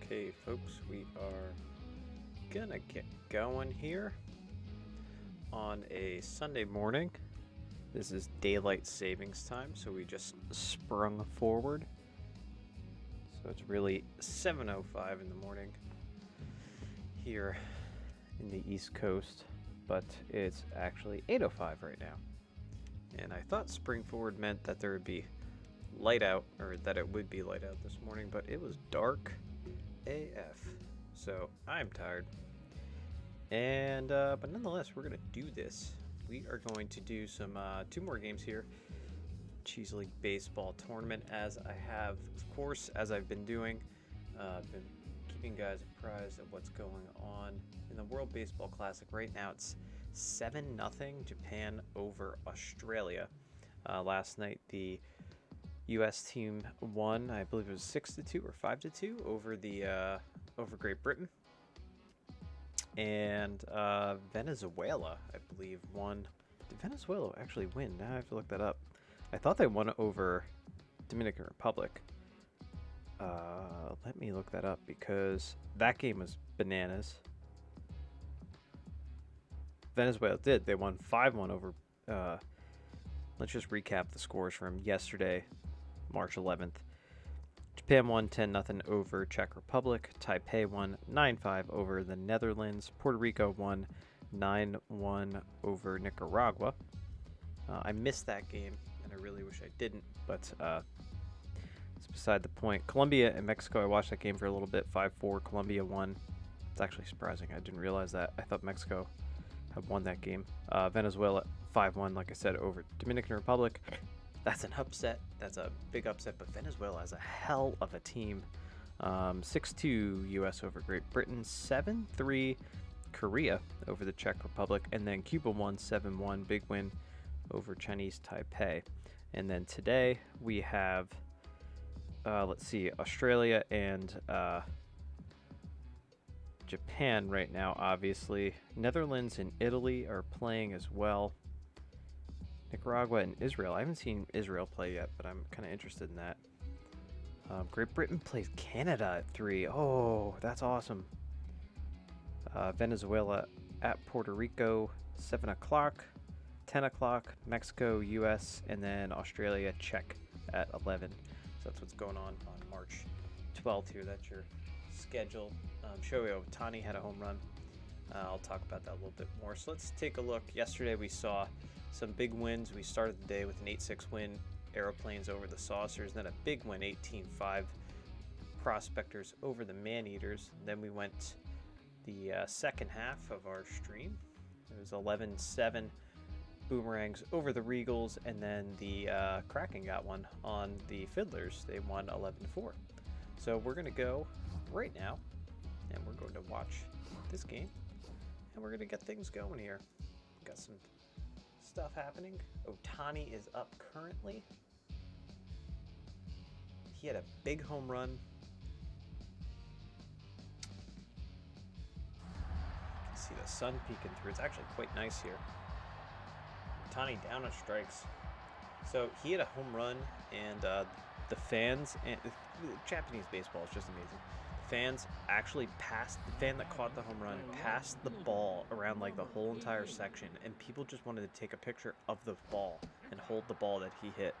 Okay, folks, we are gonna get going here on a Sunday morning. This is daylight savings time, so we just sprung forward. So it's really 7:05 in the morning here in the East Coast, but it's actually 8:05 right now. And I thought spring forward meant that there would be light out, or that it would be light out this morning, but it was dark AF. So I'm tired. And but nonetheless, we're gonna do this. We are going to do some 2 more games here. Cheese League Baseball Tournament, as I have, of course, as I've been doing. Been keeping you guys apprised of what's going on in the World Baseball Classic. Right now it's 7-0 Japan over Australia. Last night the U.S. team won, I believe it was 6-2 or 5-2 over Great Britain, and Venezuela, I believe, won. Did Venezuela actually win? Now I have to look that up. I thought they won over Dominican Republic. Let me look that up because that game was bananas. Venezuela did. They won 5-1 over. Let's just recap the scores from yesterday, March 11th. Japan won 10-0 over Czech Republic. Taipei won 9-5 over the Netherlands. Puerto Rico won 9-1 over Nicaragua. I missed that game, and I really wish I didn't, but it's beside the point. Colombia and Mexico, I watched that game for a little bit. 5-4, Colombia won. It's actually surprising. I didn't realize that. I thought Mexico had won that game. Venezuela 5-1, like I said, over Dominican Republic. That's an upset. That's a big upset, but Venezuela is a hell of a team. 6-2 U.S. over Great Britain. 7-3 Korea over the Czech Republic. And then Cuba won 7-1. Big win over Chinese Taipei. And then today we have, let's see, Australia and Japan right now, obviously. Netherlands and Italy are playing as well. Nicaragua and Israel. I haven't seen Israel play yet, but I'm kind of interested in that. Great Britain plays Canada at 3. Oh, that's awesome. Venezuela at Puerto Rico, 7 o'clock. 10 o'clock, Mexico, U.S., and then Australia, Czech at 11. So that's what's going on March 12th here. That's your schedule. Shohei Ohtani had a home run. I'll talk about that a little bit more. So let's take a look. Yesterday we saw some big wins. We started the day with an 8-6 win, Aeroplanes over the Saucers, then a big win, 18-5, Prospectors over the Maneaters. Then we went the second half of our stream. It was 11-7, Boomerangs over the Regals, and then the Kraken got one on the Fiddlers. They won 11-4. So we're going to go right now, and we're going to watch this game, and we're going to get things going here. Got some stuff happening. Ohtani is up currently. He had a big home run. You can see the sun peeking through. It's actually quite nice here. Ohtani down on strikes. So he had a home run, and the fans, and Japanese baseball is just amazing. Fans actually passed, the fan that caught the home run passed the ball around like the whole entire section, and people just wanted to take a picture of the ball and hold the ball that he hit,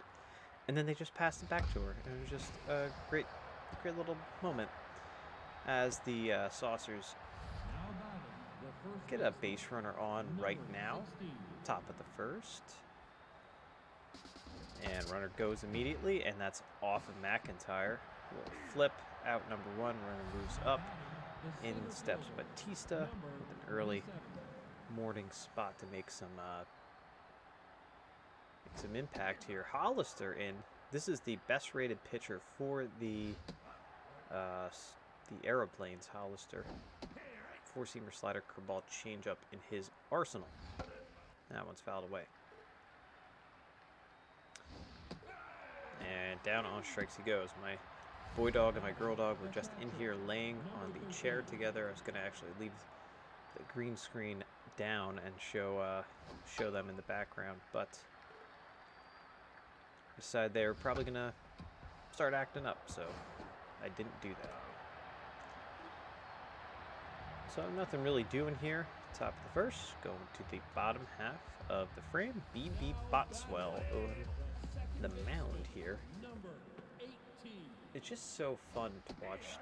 and then they just passed it back to her, and it was just a great little moment as the Saucers get a base runner on right now, top of the first, and runner goes immediately, and that's off of McIntyre. Little flip out number 1, runner moves up. In steps Batista with an early morning spot to make some impact here. Hollister in. This is the best rated pitcher for the Aeroplanes. Hollister, 4-seamer slider, curveball, changeup in his arsenal. That one's fouled away. And down on strikes he goes. My boy dog and my girl dog were just in here laying on the chair together. I was going to actually leave the green screen down and show them in the background, but I decided they were probably going to start acting up, so I didn't do that. So nothing really doing here. Top of the first, going to the bottom half of the frame. BB Botswell on the mound here. It's just so fun to watch.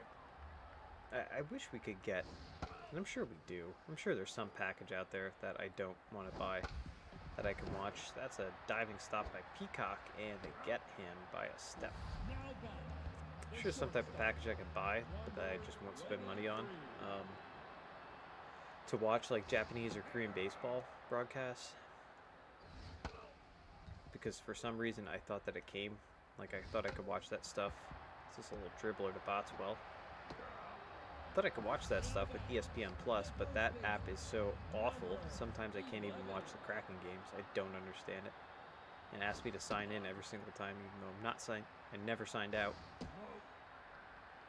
I wish we could get, and I'm sure we do. I'm sure there's some package out there that I don't want to buy that I can watch. That's a diving stop by Peacock, and they get him by a step. I'm sure some type of package I can buy, but that I just won't spend money on. To watch like Japanese or Korean baseball broadcasts, because for some reason I thought that it came, like I thought I could watch that stuff. It's just a little dribbler to Botswell. I thought I could watch that stuff with ESPN Plus, but that app is so awful. Sometimes I can't even watch the Kraken games. I don't understand it. And ask me to sign in every single time, even though I'm not signed. I never signed out.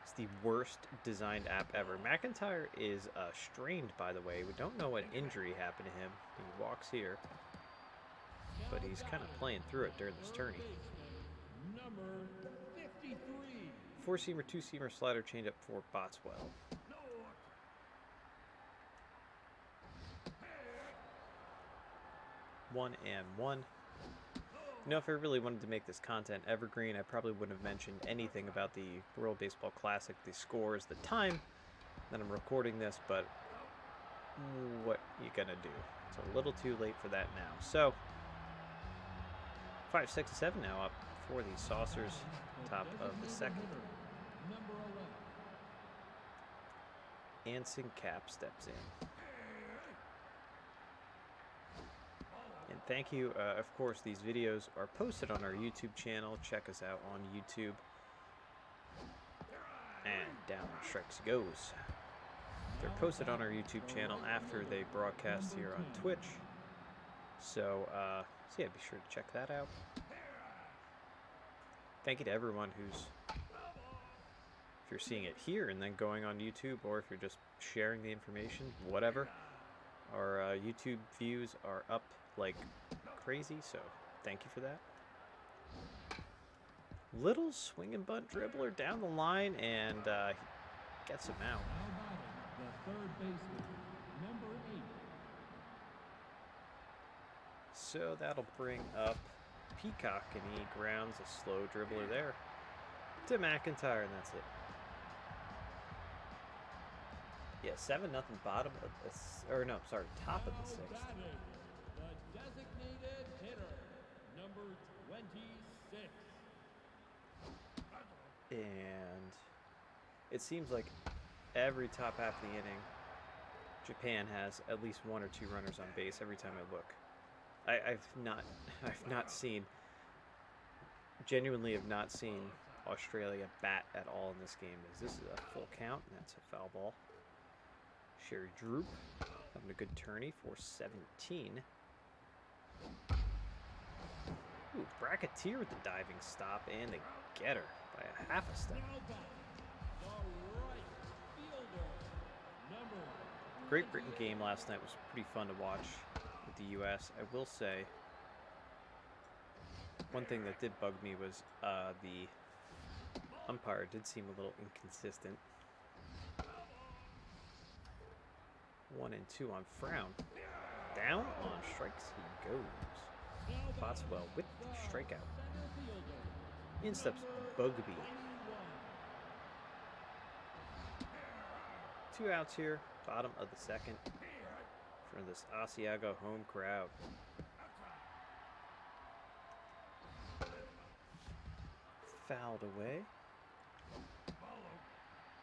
It's the worst designed app ever. McIntyre is strained, by the way. We don't know what injury happened to him. He walks here, but he's kind of playing through it during this tourney. Four-seamer, two-seamer, slider, changeup for Botswell. One and one. You know, if I really wanted to make this content evergreen, I probably wouldn't have mentioned anything about the World Baseball Classic, the scores, the time that I'm recording this, but what you gonna do? It's a little too late for that now. So, 5, 6, 7 now up for the Saucers, top of the second. Anson Cap steps in. And thank you, of course, these videos are posted on our YouTube channel. Check us out on YouTube. And down strikes goes. They're posted on our YouTube channel after they broadcast here on Twitch. So yeah, be sure to check that out. Thank you to everyone who's, if you're seeing it here and then going on YouTube, or if you're just sharing the information, whatever. Our YouTube views are up like crazy, so thank you for that. Little swing and bunt dribbler down the line, and he gets him out. So that'll bring up Peacock, and he grounds a slow dribbler there to McIntyre, and that's it. Yeah, 7-0 bottom of the, or no, sorry, top of the sixth. The designated hitter, number 26. And it seems like every top half of the inning, Japan has at least 1 or 2 runners on base every time I look. I've not seen, genuinely have not seen Australia bat at all in this game. This is a full count, and that's a foul ball. Sherry Droop having a good tourney for 17. Ooh, Bracketeer with the diving stop, and the getter by a half a step. Great Britain game last night was pretty fun to watch with the U.S. I will say, one thing that did bug me was the umpire did seem a little inconsistent. 1 and 2 on Frown. Down on strikes he goes. Botswell with the strikeout. In steps Bugby. 2 outs here, bottom of the second, for this Asiago home crowd. Fouled away.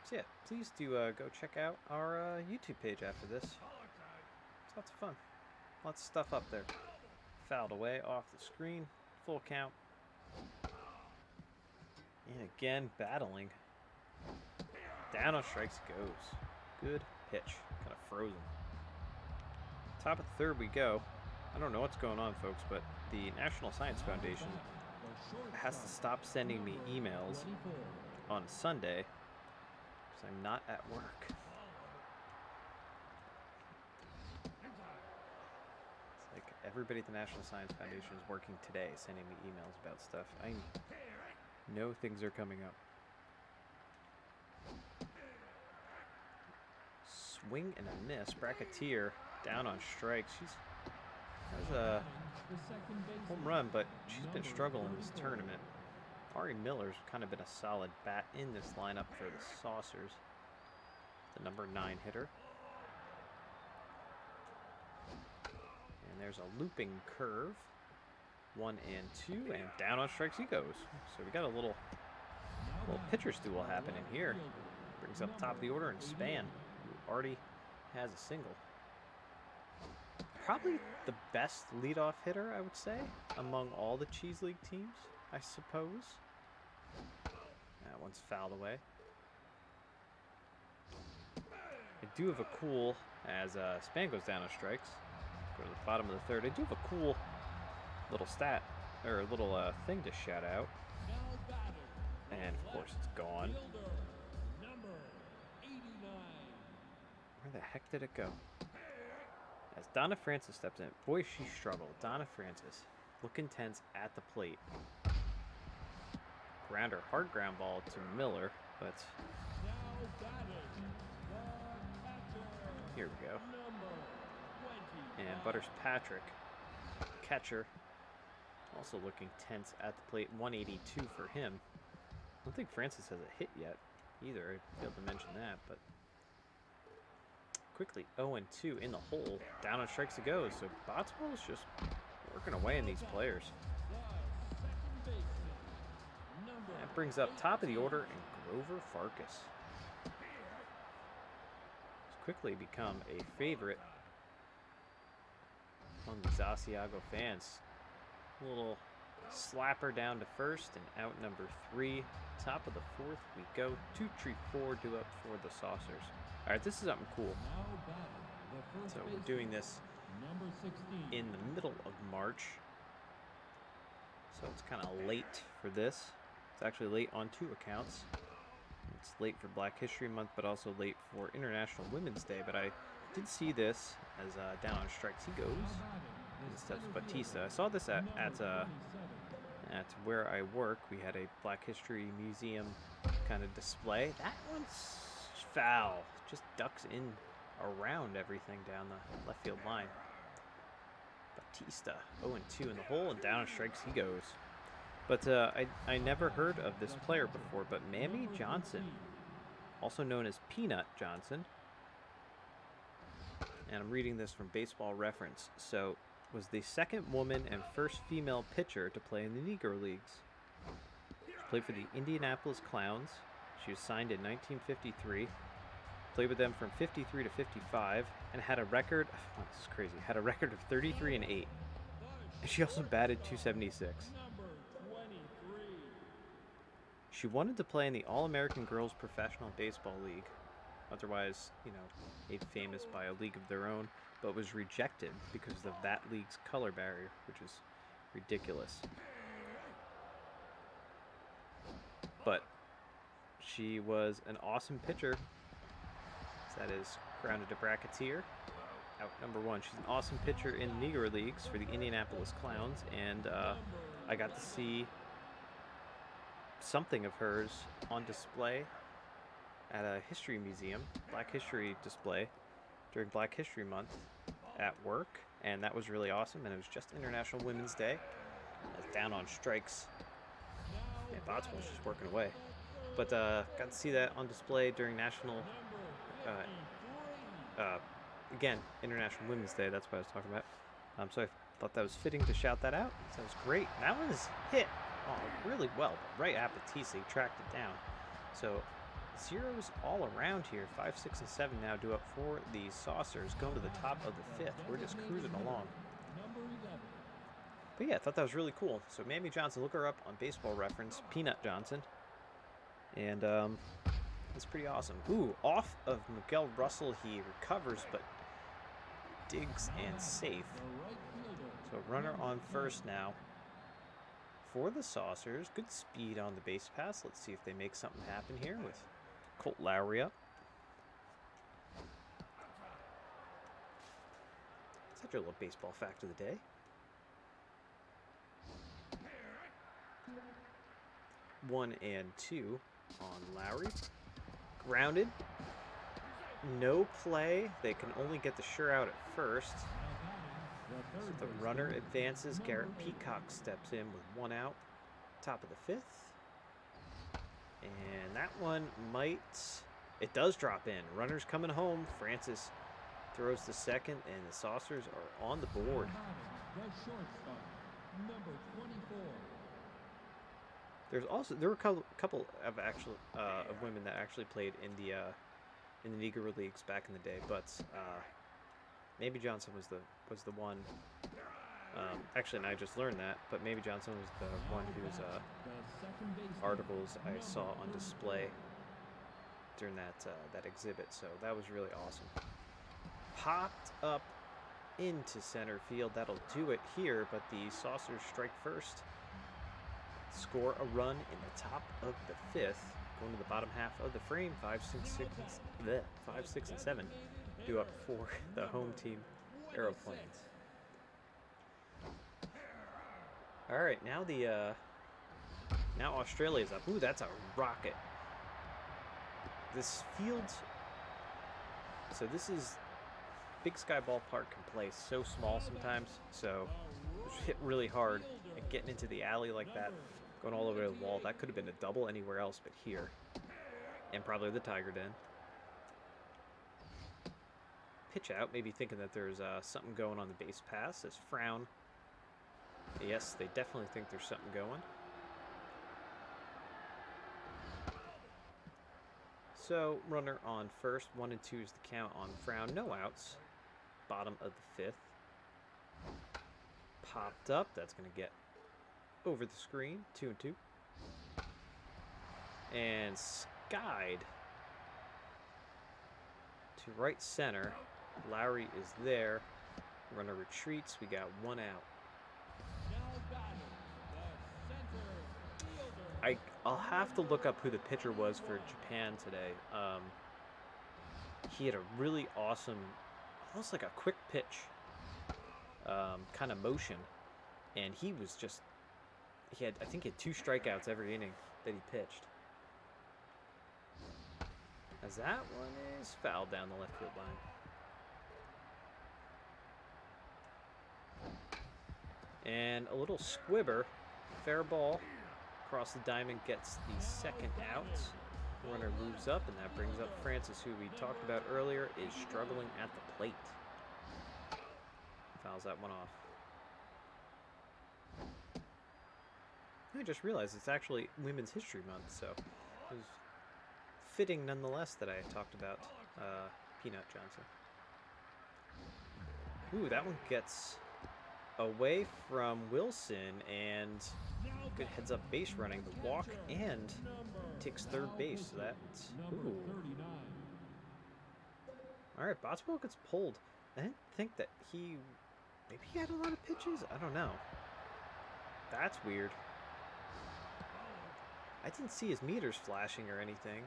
So yeah, please do go check out our YouTube page after this. It's lots of fun. Lots of stuff up there. Fouled away off the screen. Full count. And again, battling. Down on strikes goes. Good pitch. Kind of frozen. Top of the third we go. I don't know what's going on, folks, but the National Science Foundation has to stop sending me emails on Sunday because I'm not at work. It's like everybody at the National Science Foundation is working today, sending me emails about stuff. I know things are coming up. swing and a miss. Bracketeer down on strikes. That was a home run, but she's been struggling in this tournament. Ari Miller's kind of been a solid bat in this lineup for the Saucers. The number 9 hitter. And there's a looping curve. 1 and 2, and down on strikes he goes. So we got a little pitcher's duel happening here. Brings up top of the order and Span, who already has a single. Probably the best leadoff hitter, I would say, among all the Cheese League teams, I suppose. That one's fouled away. I do have a cool, as Span goes down on strikes, go to the bottom of the third, I do have a cool little stat, or a little thing to shout out. And of course it's gone. Where the heck did it go? As Donna Francis steps in. Boy, she struggled. Donna Francis looking tense at the plate. Grounder, hard ground ball to Miller, but here we go. And Butters Patrick, catcher, also looking tense at the plate. 182 for him. I don't think Francis has a hit yet either. I failed to mention that, but quickly 0-2 in the hole. Down on strikes it goes. So Botswell is just working away on these players. That brings up top of the order and Grover Farkas. He's quickly become a favorite among the Asiago fans. A little slapper down to first and out number 3. Top of the 4th we go. 2-3-4 due up for the Saucers. All right, this is something cool. So we're doing this in the middle of March. So it's kind of late for this. It's actually late on 2 accounts. It's late for Black History Month, but also late for International Women's Day. But I did see this as down on strikes he goes. And steps Batista. I saw this at where I work. We had a Black History Museum kind of display. That one's foul. Just ducks in around everything down the left field line. Batista 0-2 in the hole, and down on strikes he goes. But I never heard of this player before, but Mamie Johnson, also known as Peanut Johnson. And I'm reading this from Baseball Reference. So, was the second woman and first female pitcher to play in the Negro Leagues. She played for the Indianapolis Clowns. She was signed in 1953. Played with them from 53 to 55 and had a record, oh, this is crazy, had a record of 33 and 8. And she also batted .276. She wanted to play in the All-American Girls Professional Baseball League, otherwise, made famous by a league of their own, but was rejected because of that league's color barrier, which is ridiculous. But she was an awesome pitcher. That is grounded to Bracketeer. Out number 1. She's an awesome pitcher in Negro Leagues for the Indianapolis Clowns, and I got to see something of hers on display at a history museum, Black History display, during Black History Month at work, and that was really awesome, and it was just International Women's Day. That's down on strikes, and Botswell's just working away. But got to see that on display during National, again, International Women's Day, that's what I was talking about. So I thought that was fitting to shout that out. That was great. That one is hit really well, but right at Batista, he tracked it down. So zeros all around here. 5, 6, and 7 now due up for the Saucers, going to the top of the 5th. We're just cruising along. But yeah, I thought that was really cool. So Mamie Johnson, look her up on Baseball Reference, Peanut Johnson. And it's pretty awesome. Ooh, off of Miguel Russell, he recovers, but digs and safe. So runner on first now for the Saucers. Good speed on the base pass. Let's see if they make something happen here with Colt Lowry up. Such a little baseball fact of the day. 1-2 on Lowry. Grounded. no play. They can only get the sure out at first. The So third the baseman, runner advances. number Garrett 8. Peacock steps in with 1 out. Top of the 5th. And that one might... It does drop in. Runner's coming home. Francis throws the second, and the Saucers are on the board. The shortstop, number 24. There were a couple of of women that actually played in the Negro Leagues back in the day, but Maybe Johnson was the one. Actually, and I just learned that, but Maybe Johnson was the one whose articles I saw on display during that exhibit. So that was really awesome. Popped up into center field. That'll do it here, but the Saucers strike first. Score a run in the top of the 5th. Going to the bottom half of the frame. 5, 6, and 7. Due up for the home team Aeroplanes. All right, now Australia's up. Ooh, that's a rocket. This field. So this is Big Sky Ballpark can play so small sometimes. So hit really hard and getting into the alley like that, going all over the wall. That could have been a double anywhere else but here, and probably the Tiger Den. Pitch out, maybe thinking that there's something going on the base pass. Says frown. Yes, they definitely think there's something going. So, runner on first. 1 and 2 is the count on frown. No outs. Bottom of the 5th. Popped up. That's going to get over the screen. 2 and 2. And skied to right center. Lowry is there. Runner retreats. We got 1 out. I'll have to look up who the pitcher was for Japan today. He had a really awesome, almost like a quick pitch kind of motion. And he was just, I think he had 2 strikeouts every inning that he pitched. As that one is fouled down the left field line. And a little squibber, fair ball, across the diamond, gets the second out. Runner moves up, and that brings up Francis, who we talked about earlier, is struggling at the plate. Fouls that one off. I just realized it's actually Women's History Month, so it was fitting nonetheless that I talked about Peanut Johnson. Ooh, that one gets away from Wilson, and good heads-up base running. The walk and takes third base. So that's ooh. All right, Botswell gets pulled. I didn't think that maybe he had a lot of pitches. I don't know. That's weird. I didn't see his meters flashing or anything.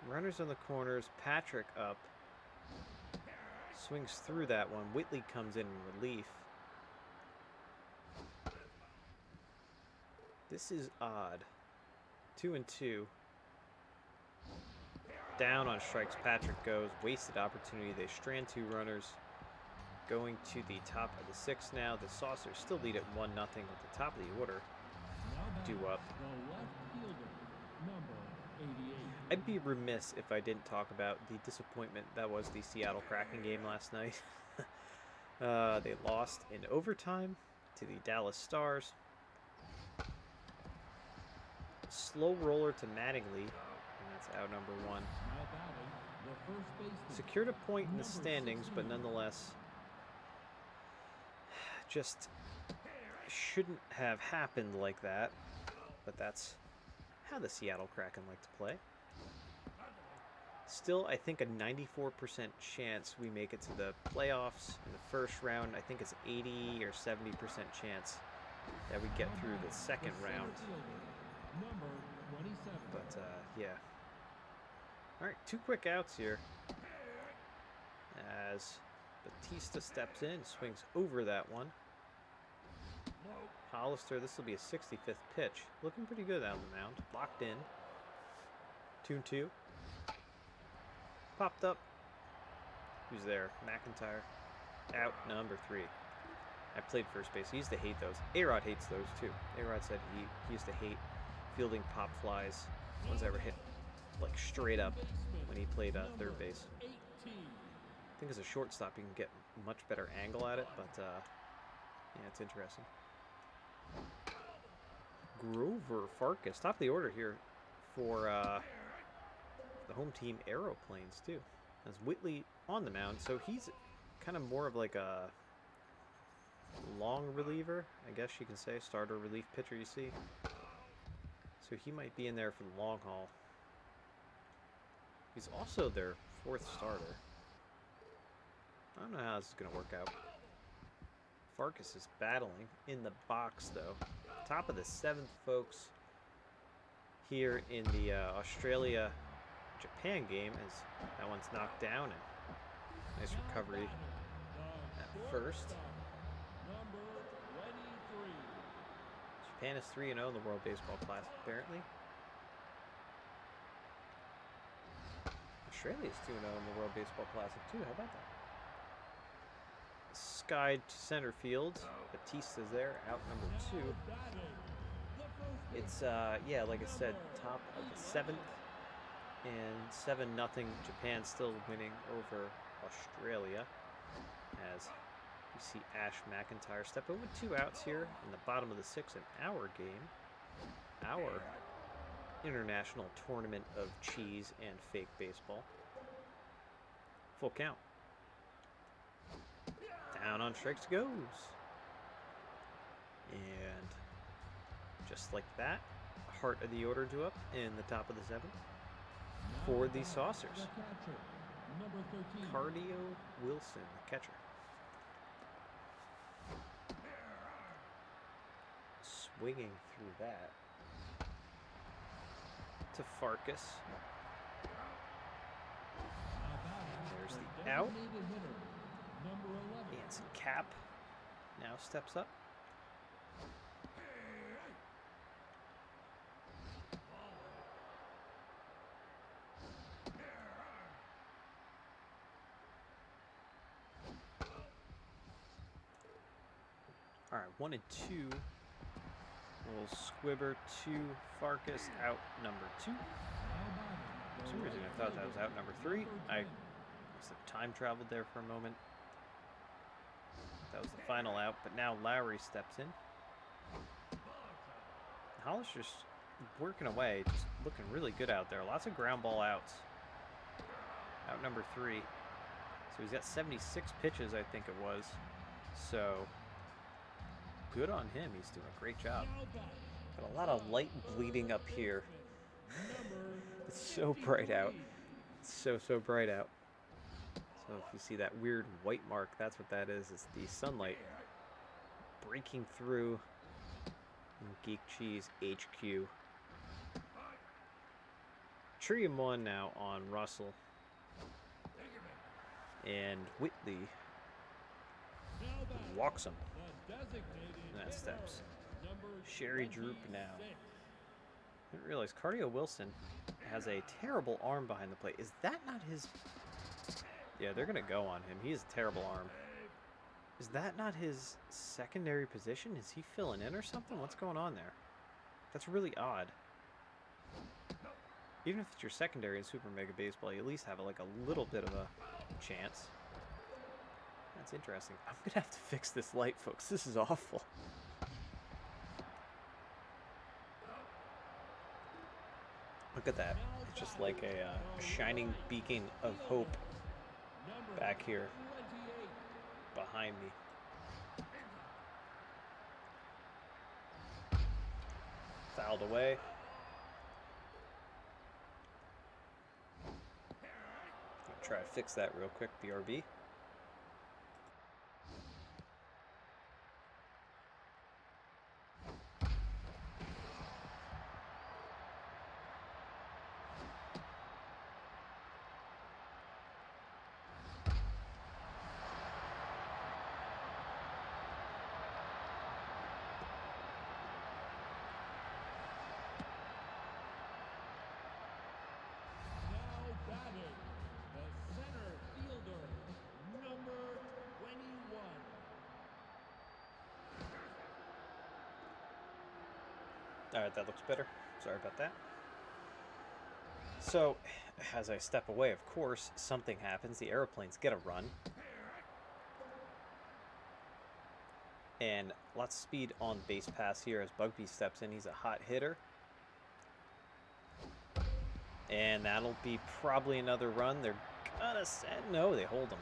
Runners on the corners. Patrick up. Swings through that one. Whitley comes in relief. This is odd. 2 and 2. Down on strikes. Patrick goes. Wasted opportunity. They strand 2 runners. Going to the top of the 6th now. The Saucers still lead at 1-0 with the top of the order due up. I'd be remiss if I didn't talk about the disappointment that was the Seattle Kraken game last night. They lost in overtime to the Dallas Stars. Slow roller to Mattingly, and that's out number 1. Secured a point in the standings, but nonetheless, just shouldn't have happened like that. But that's how the Seattle Kraken like to play. Still, I think a 94% chance we make it to the playoffs in the first round. I think it's 80 or 70% chance that we get through the second round. But, yeah. All right, 2 quick outs here. As Batista steps in, swings over that one. Hollister, this will be a 65th pitch. Looking pretty good out on the mound. Locked in. 2-2. popped up. Who's there? McIntyre. Out number 3. I played first base. He used to hate those. A-Rod hates those too. A-Rod said he used to hate fielding pop flies. Ones that ever hit like straight up when he played third base. I think as a shortstop you can get much better angle at it, but yeah, it's interesting. Grover Farkas, top of the order here for the home team Aeroplanes too. As Whitley on the mound, so he's kind of more of like a long reliever, I guess you can say, starter relief pitcher, you see. So he might be in there for the long haul. He's also their 4th starter. I don't know how this is going to work out. Farkas is battling in the box, though. Top of the 7th, folks, here in the Australia-Japan game, as that one's knocked down, and nice recovery at first. Japan is 3-0 in the World Baseball Classic, apparently. Australia is 2-0 in the World Baseball Classic, too. How about that? Sky to center field. Batista's there, out number 2. It's, yeah, like I said, top of the 7th. And 7-0. Japan still winning over Australia. As you see Ash McIntyre step in with 2 outs here in the bottom of the 6th in our game. Our international tournament of cheese and fake baseball. Full count. Down on strikes goes. And just like that, heart of the order drew up in the top of the 7th for the Saucers. Cardio Wilson, the catcher. Swinging through that to Farkas. There's the out. Anson Cap now steps up. All right, 1 and 2. Little squibber to Farkas, out number 2. For some reason I thought that was out number 3. I must have time traveled there for a moment. That was the final out, but now Lowry steps in. Hollister's working away, just looking really good out there. Lots of ground ball outs. Out number 3. So he's got 76 pitches, I think it was. So good on him. He's doing a great job. Got a lot of light bleeding up here. It's so bright out. It's so bright out. So if you see that weird white mark, that's what that is. It's the sunlight breaking through Geek Cheese HQ. Tree him one now on Russell. And Whitley walks him. And that steps. Sherry Droop now. I didn't realize Cardio Wilson has a terrible arm behind the plate. Is that not his... Yeah, they're going to go on him. He has a terrible arm. Is that not his secondary position? Is he filling in or something? What's going on there? That's really odd. Even if it's your secondary in Super Mega Baseball, you at least have like a little bit of a chance. That's interesting. I'm going to have to fix this light, folks. This is awful. Look at that. It's just like a shining beacon of hope back here behind me. Fouled away. I'll try to fix that real quick, BRB. All right, that looks better. Sorry about that. So, as I step away, of course, something happens. The aeroplanes get a run. And lots of speed on base pass here as Bugby steps in. He's a hot hitter. And that'll be probably another run. They're gonna send... No, they hold them.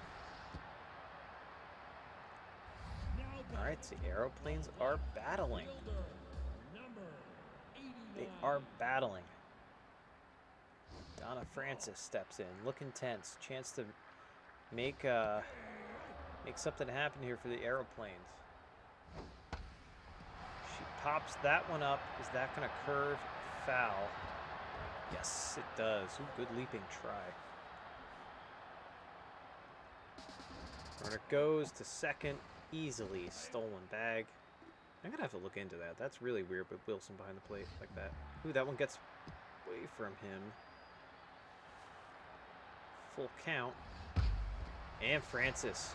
All right, so the aeroplanes are battling. They are battling. Donna Francis steps in, looking tense. Chance to make something happen here for the aeroplanes. She pops that one up. Is that going to curve? Foul. Yes, it does. Ooh, good leaping try. Runner goes to second. Easily stolen bag. I'm going to have to look into that. That's really weird, but Wilson behind the plate like that. Ooh, that one gets away from him. Full count. And Francis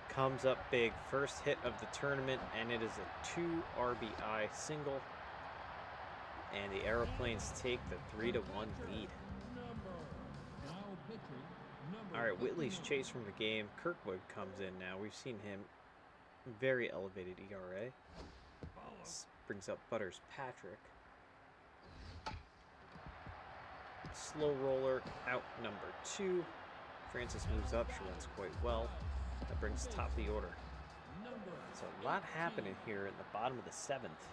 comes up big. First hit of the tournament, and it is a 2 RBI single. And the aeroplanes take the 3-1 lead. All right, Whitley's chased from the game. Kirkwood comes in now. We've seen him very elevated ERA. This brings up Butters Patrick. Slow roller out number 2. Francis moves up. She runs quite well. That brings top of the order. So a lot happening here in the bottom of the 7th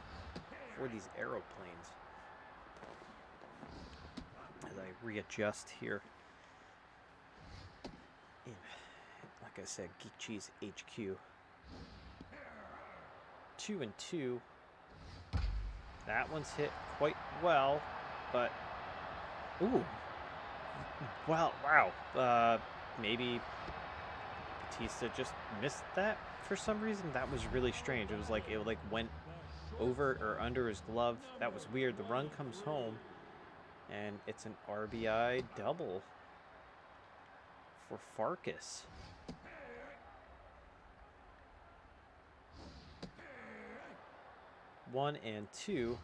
for these aeroplanes. As I readjust here. Like I said, Geek Cheese HQ. 2-2. That one's hit quite well, but ooh, well, wow. Maybe Batista just missed that for some reason. That was really strange. It was like it went over or under his glove. That was weird. The run comes home, and it's an RBI double for Farkas. One and two.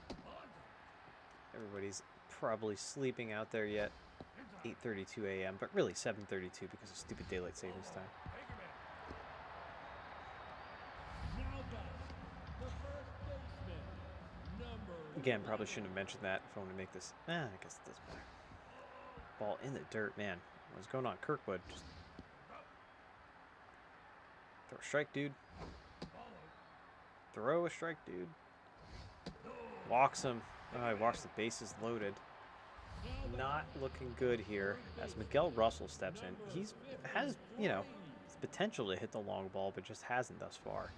Everybody's probably sleeping out there yet. 8:32 a.m., but really 7:32 because of stupid daylight savings time. Again, probably shouldn't have mentioned that if I want to make this. I guess it doesn't matter. Ball in the dirt, man. What's going on? Kirkwood. Just throw a strike, dude. Throw a strike, dude. Walks him. Oh, he walks the bases loaded. Not looking good here as Miguel Russell steps in. Has potential to hit the long ball, but just hasn't thus far.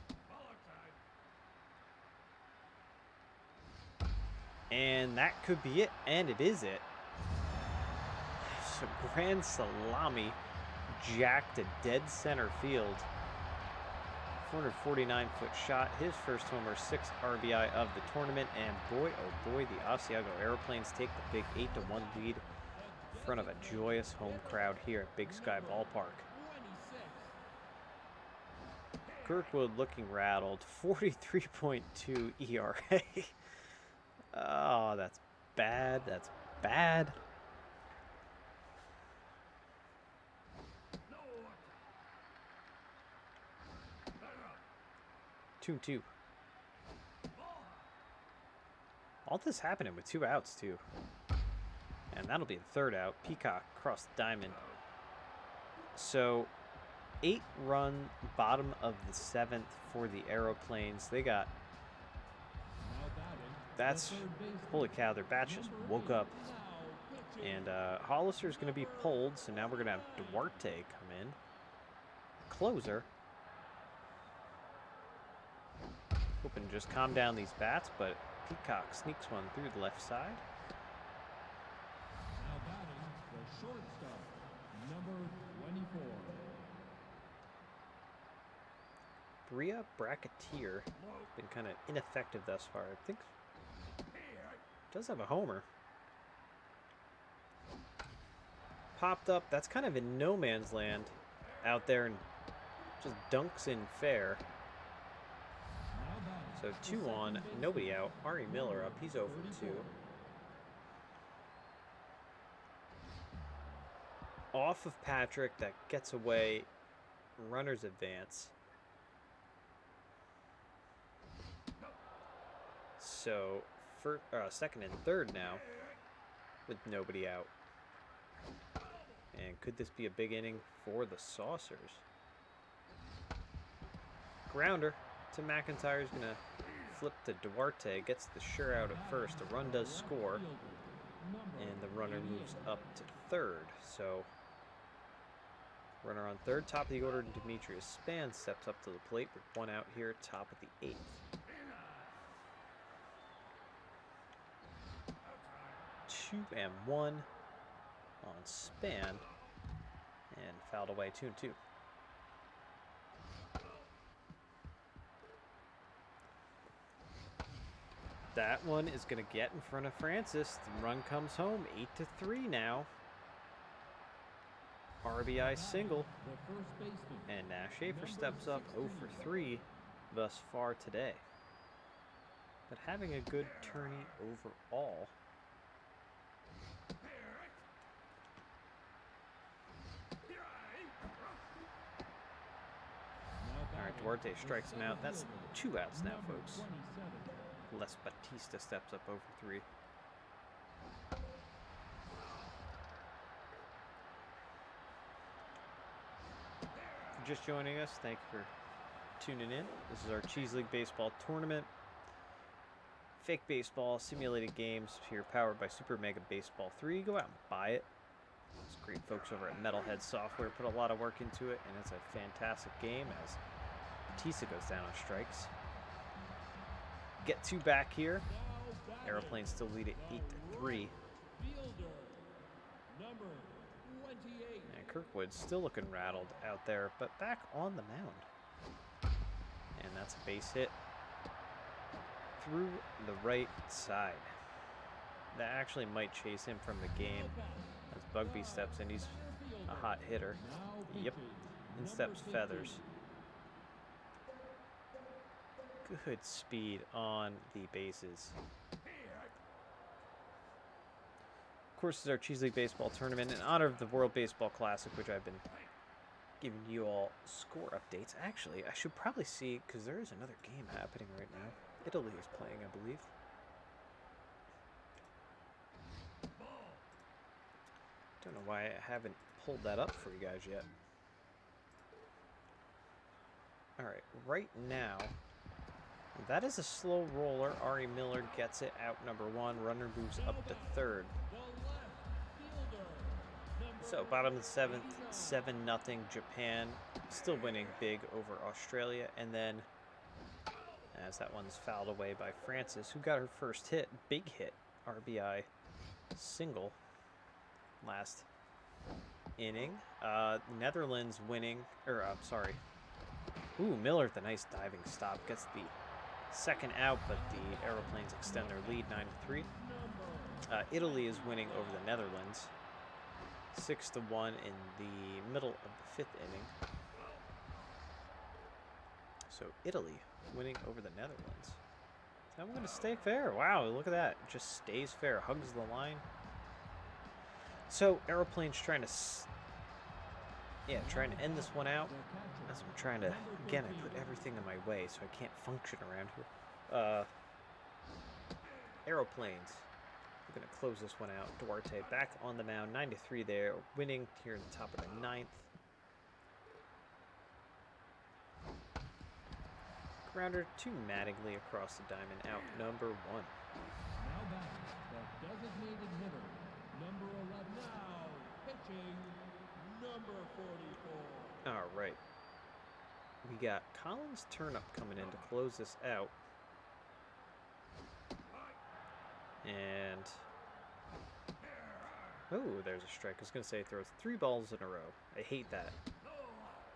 And that could be it, and it is it. So grand salami jacked to dead center field. 449-foot shot, his first homer, 6 RBI of the tournament, and boy, oh boy, the Asiago Aeroplanes take the big 8-1 lead in front of a joyous home crowd here at Big Sky Ballpark. Kirkwood looking rattled, 43.2 ERA. Oh, that's bad, that's bad. Two. All this happening with 2 outs, too. And that'll be the 3rd out. Peacock cross the diamond. So, 8-run bottom of the 7th for the Aeroplanes. They got... That's... Holy cow, their bat just woke up. And Hollister's going to be pulled, so now we're going to have Duarte come in. Closer. Hoping to just calm down these bats, but Peacock sneaks one through the left side. Now batting the shortstop, number 24. Bria Bracketeer been kind of ineffective thus far. I think does have a homer. Popped up. That's kind of in no man's land out there and just dunks in fair. So 2 on, nobody out. Ari Miller up. He's 0 for 2. Off of Patrick, that gets away. Runners advance. So second and third now with nobody out. And could this be a big inning for the Saucers? Grounder to McIntyre is going to flip to Duarte. Gets the sure out at first. A run does score. And the runner moves up to third. So runner on third. Top of the order, Demetrius Span steps up to the plate with 1 out here. Top of the 8th. 2-1 on Span, and fouled away 2-2. That one is going to get in front of Francis. The run comes home, 8-3 now. RBI single, and Nash Schaefer steps up 0 for 3 thus far today. But having a good tourney overall. Alright, Duarte strikes him out. That's 2 outs now, folks. Les Batista steps up 0 for 3. If you're just joining us, thank you for tuning in. This is our Cheese League Baseball Tournament. Fake baseball, simulated games here powered by Super Mega Baseball 3. Go out and buy it. Those great folks over at Metalhead Software put a lot of work into it, and it's a fantastic game as Batista goes down on strikes. Get 2 back here. Aeroplanes still lead at 8-3. And Kirkwood's still looking rattled out there, but back on the mound. And that's a base hit through the right side. That actually might chase him from the game as Bugby steps in. He's a hot hitter. Yep. In steps Feathers. Good speed on the bases. Of course, this is our Cheese League Baseball Tournament in honor of the World Baseball Classic, which I've been giving you all score updates. Actually, I should probably see, because there is another game happening right now. Italy is playing, I believe. Don't know why I haven't pulled that up for you guys yet. Alright, right now, that is a slow roller. Ari Miller gets it out number 1. Runner moves up to third. So bottom of the 7th, 7-0 Japan. Still winning big over Australia. And then as that one's fouled away by Francis, who got her first hit. Big hit. RBI single last inning. Netherlands winning. Ooh, Miller with a nice diving stop. Gets the second out, but the Aeroplanes extend their lead 9-3. Italy is winning over the Netherlands 6-1 in the middle of the 5th inning. So Italy winning over the Netherlands. I'm going to stay fair. Wow, look at that. Just stays fair. Hugs the line. So Aeroplanes trying to trying to end this one out. As I'm trying to, again, I put everything in my way so I can't function around here. Aeroplanes. We're going to close this one out. Duarte back on the mound, 9-3 there, winning here in the top of the 9th. Grounder to Mattingly across the diamond, out number 1. Now batting, the designated hitter, number 11. Now pitching, number 44. All right. We got Collins Turnup coming in to close this out. And oh, there's a strike. I was going to say throws 3 balls in a row. I hate that.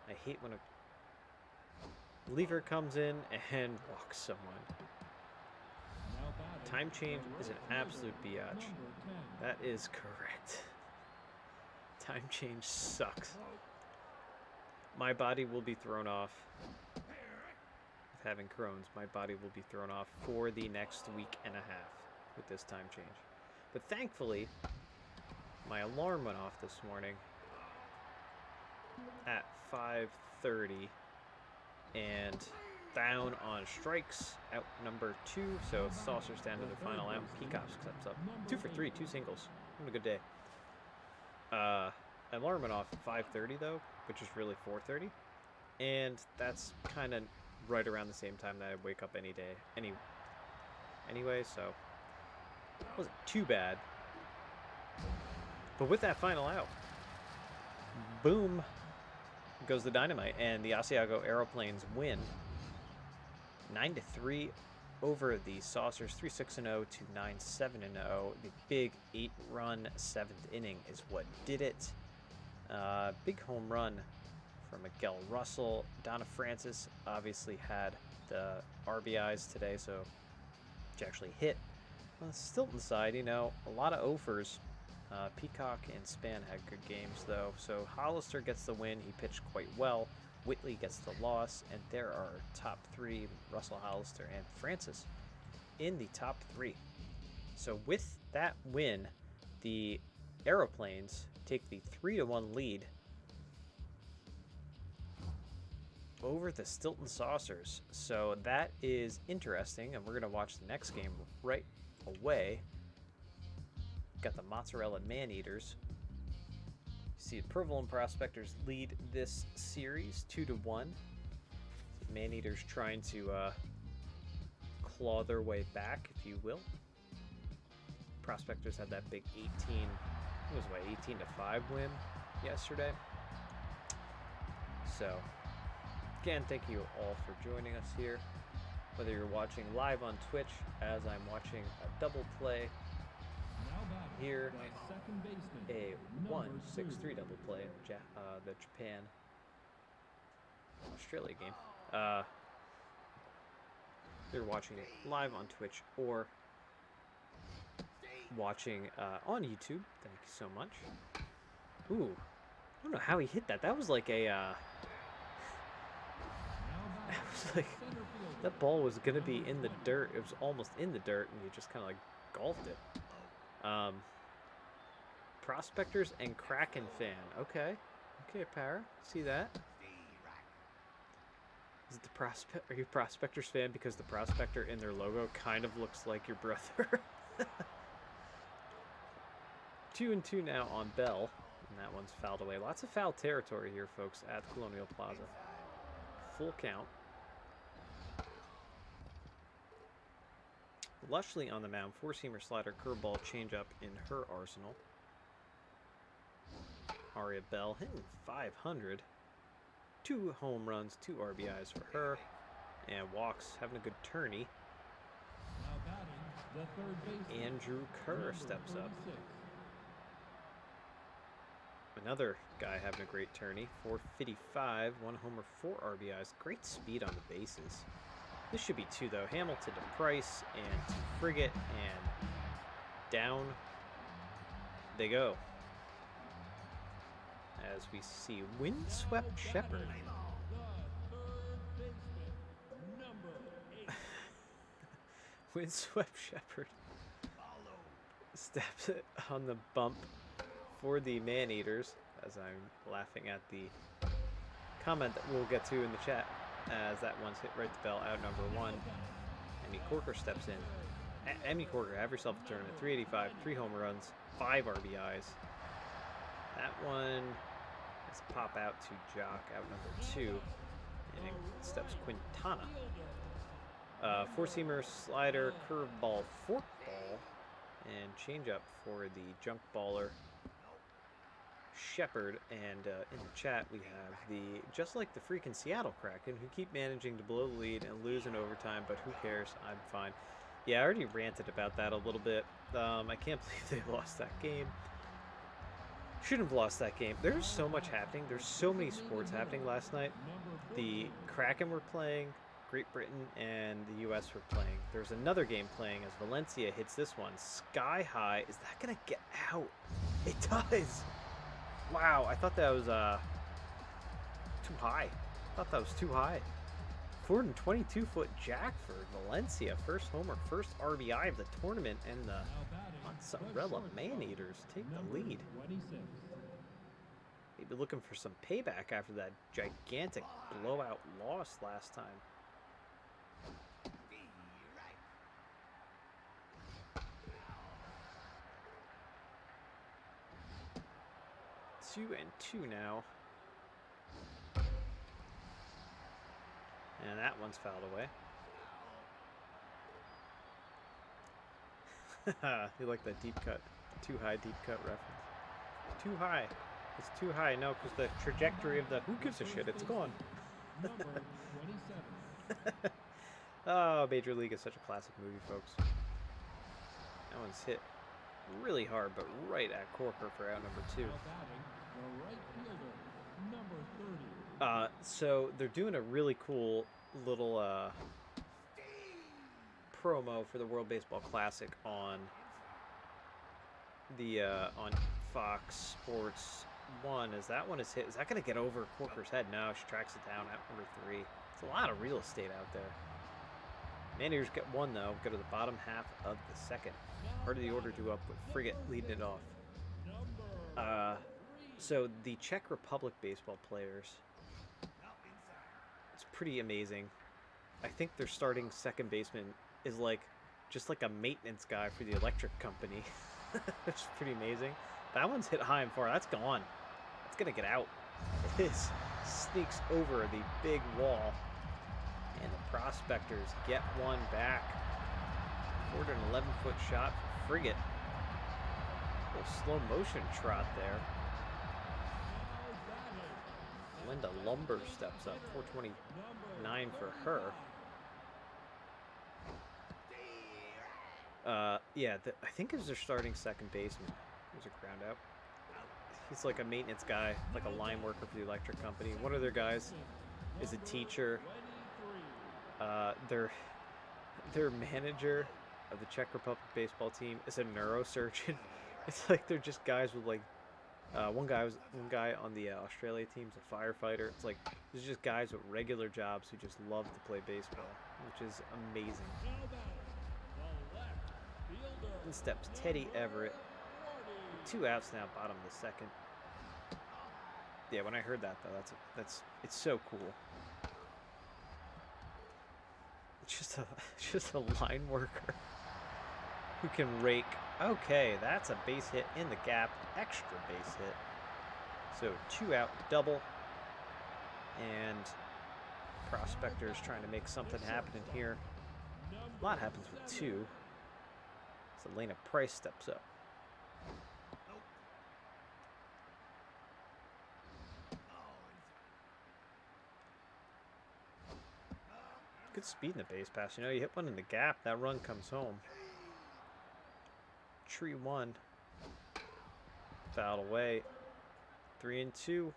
I hate when a reliever comes in and walks someone. Time change is an absolute biatch. That is correct. Time change sucks. My body will be thrown off having Crohn's, my body will be thrown off for the next week and a half with this time change. But thankfully, my alarm went off this morning at 5:30 and down on strikes, out number 2. So Saucer's down to the final out. Peacock steps up. 2 for 3, 2 singles. What a good day. Alarm went off at 5:30 though, which is really 4:30. And that's kind of right around the same time that I wake up any day. Anyway, so it wasn't too bad. But with that final out, boom goes the dynamite, and the Asiago Aeroplanes win 9-3 over the Saucers. 3-6-0 to 9-7-0. The big 8-run 7th inning is what did it. Big home run from Miguel Russell. Donna Francis obviously had the RBIs today, so she actually hit. On the Stilton side, you know, a lot of offers. Peacock and Span had good games, though. So Hollister gets the win. He pitched quite well. Whitley gets the loss. And there are top 3, Russell, Hollister, and Francis in the top 3. So with that win, the Aeroplanes take the 3-1 lead over the Stilton Saucers. So that is interesting, and we're going to watch the next game right away. Got the Mozzarella Man-Eaters. See, the Provolone Prospectors lead this series 2-1. Man-Eaters trying to claw their way back, if you will. Prospectors had that big 18-5 win yesterday. So, again, thank you all for joining us here. Whether you're watching live on Twitch, as I'm watching a double play here, a 1-6-3 double play, the Japan-Australia game. They're watching it live on Twitch or watching on YouTube. Thank you so much. Ooh, I don't know how he hit that. That was like a... that was like... That ball was going to be in the dirt. It was almost in the dirt, and you just kind of like golfed it. Prospectors and Kraken fan. Okay. Okay, Para. See that? Is it the Are you a Prospectors fan because the Prospector in their logo kind of looks like your brother? 2-2 now on Bell. And that one's fouled away. Lots of foul territory here, folks, at Colonial Plaza. Full count. Lushley on the mound. 4-seamer slider, curveball, changeup in her arsenal. Aria Bell hitting .500. 2 home runs, 2 RBIs for her. And walks, having a good tourney. Andrew Kerr steps up. Another guy having a great tourney. 455, 1 homer, 4 RBIs. Great speed on the bases. This should be 2, though. Hamilton to Price and to Frigate, and down they go. As we see Windswept Shepherd. Windswept Shepherd steps it on the bump for the Man-Eaters, as I'm laughing at the comment that we'll get to in the chat, as that one's hit right to Bell, out number 1. Emmy Corker steps in. Emmy Corker, have yourself a tournament. 385, 3 home runs, 5 RBIs. That one has a pop out to Jock, out number 2. And in steps Quintana. 4-seamer, slider, curveball, forkball, and changeup for the junk baller Shepherd. And in the chat we have the just like the freaking Seattle Kraken, who keep managing to blow the lead and lose in overtime, but who cares? I'm fine. Yeah, I already ranted about that a little bit. I can't believe they lost that game. Shouldn't have lost that game. There's so much happening. There's so many sports happening last night. The Kraken were playing, Great Britain and the US were playing. There's another game playing as Valencia hits this one sky high. Is that gonna get out? It does. Wow, I thought that was too high. I thought that was too high. 422-foot jack for Valencia. First homer, first RBI of the tournament, and the Mozzarella Man-Eaters take the lead. 26. Maybe looking for some payback after that gigantic blowout loss last time. Two and two now. And that one's fouled away. You like that deep cut, too high deep cut reference. Too high. It's too high. No, because the trajectory of the who gives a shit? It's gone. Number 27. Oh, Major League is such a classic movie, folks. That one's hit really hard, but right at Corker for out number 2. Now batting, the right fielder, number 30. So they're doing a really cool little promo for the World Baseball Classic on the on Fox Sports 1. As that one is hit, is that going to get over Corker's head? No, she tracks it down at number 3. It's a lot of real estate out there. Man-Eaters get one though. Go to the bottom half of the second. Part of the order due up with Frigate leading it off. So the Czech Republic baseball players, it's pretty amazing. I think their starting second baseman is like just like a maintenance guy for the electric company. It's pretty amazing. That one's hit high and far. That's gone. It's gonna get out. It sneaks over the big wall, and the Prospectors get one back. 411-foot shot for Frigate. A little slow motion trot there. Linda Lumber steps up. 429 for her. Yeah, I think it was their starting second baseman. There's a ground out. He's like a maintenance guy, like a line worker for the electric company. One of their guys is a teacher. Their manager of the Czech Republic baseball team is a neurosurgeon. It's like they're just guys with like one guy on the Australia team's a firefighter. It's like there's just guys with regular jobs who just love to play baseball, which is amazing. In steps Teddy Everett. 2 outs now, bottom of the second. Yeah, when I heard that though, it's so cool. It's just a line worker who can rake. Okay, that's a base hit in the gap, extra base hit. So 2 out double, and Prospectors trying to make something happen in here. A lot happens with 2. So Lena Price steps up. Good speed in the base pass. You know, you hit one in the gap, that run comes home. Tree 1. Fouled away. 3 and 2.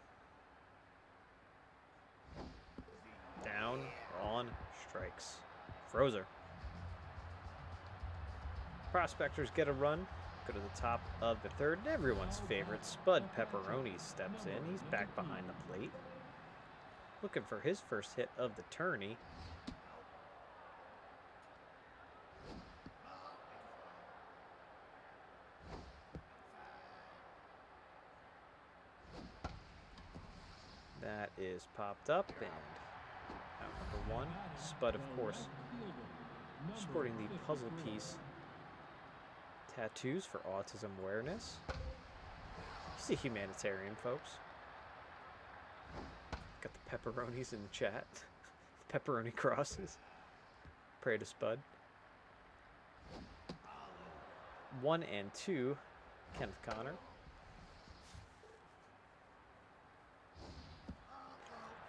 Down, on, strikes. Frozer. Prospectors get a run. Go to the top of the third. Everyone's favorite, Spud Pepperoni steps in. He's back behind the plate. Looking for his first hit of the tourney. That is popped up, and out number 1. Spud, of course, sporting the puzzle piece tattoos for autism awareness. He's a humanitarian, folks. Got the pepperonis in the chat. Pepperoni crosses. Pray to Spud. 1 and 2. Kenneth Connor.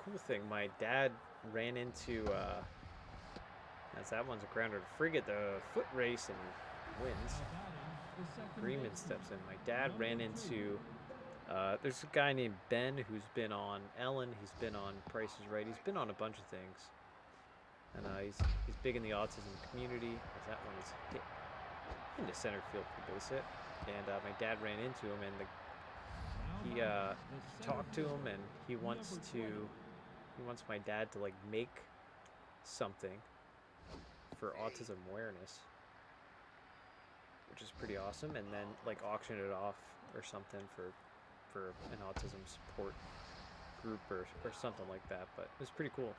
Cool thing, my dad ran into, as that one's a grounder to Frigate, the foot race and wins. Freeman steps in. My dad ran into, there's a guy named Ben who's been on Ellen, he's been on Price is Right, he's been on a bunch of things. And he's big in the autism community, as that one is hit into center field for base hit. And my dad ran into him, and he talked to him, and he wants my dad to like make something for autism awareness, which is pretty awesome, and then like auction it off or something for an autism support group or something like that. But it was pretty cool.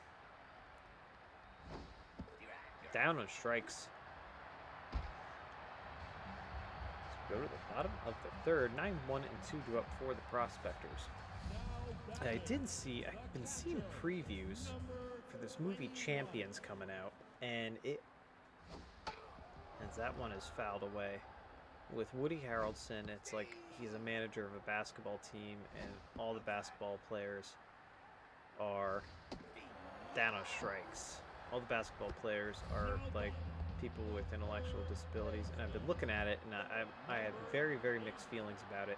Down on strikes. Let's go to the bottom of the third. 9-1 and 2 to up for the Prospectors. And I've been seeing previews for this movie Champions coming out, and as that one is fouled away. With Woody Harrelson, it's like he's a manager of a basketball team, and all the basketball players are down on strikes. All the basketball players are like people with intellectual disabilities, and I've been looking at it, and I had very, very mixed feelings about it.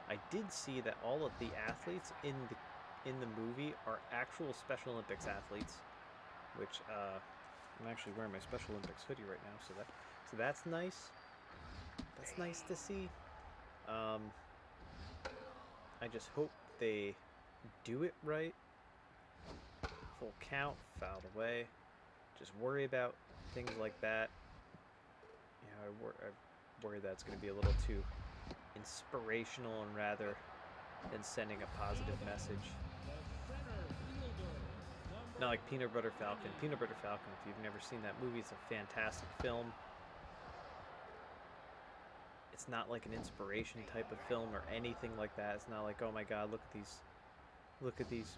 I did see that all of the athletes in the movie are actual Special Olympics athletes, which I'm actually wearing my Special Olympics hoodie right now, so that's nice. That's nice to see. I just hope they do it right. Full count, fouled away. Just worry about things like that. You know, I worry that's going to be a little too inspirational, and rather than sending a positive message. Not like Peanut Butter Falcon. Peanut Butter Falcon, if you've never seen that movie, it's a fantastic film. It's not like an inspiration type of film or anything like that. It's not like, oh my god, look at these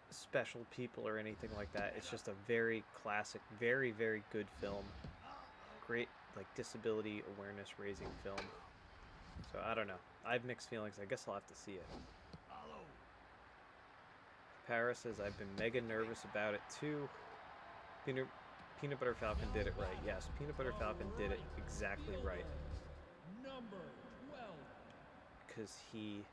special people or anything like that. It's just a very classic, very, very good film. Great, like, disability awareness raising film. So I don't know. I have mixed feelings. I guess I'll have to see it. Paris says I've been mega nervous about it too. Peanut Butter Falcon did it right. Yes, Peanut Butter Falcon did it exactly right. Because if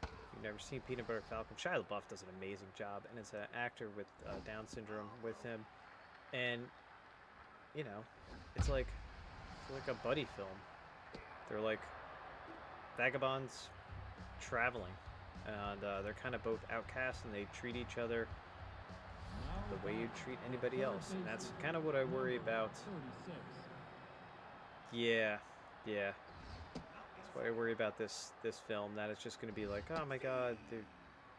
you've never seen Peanut Butter Falcon, Shia LaBeouf does an amazing job, and it's an actor with Down syndrome with him, and you know, it's like a buddy film. They're like vagabonds traveling, and they're kind of both outcasts, and they treat each other the way you treat anybody else, and that's kind of what I worry about. Yeah. That's what I worry about this film, that it's just going to be like, oh my god,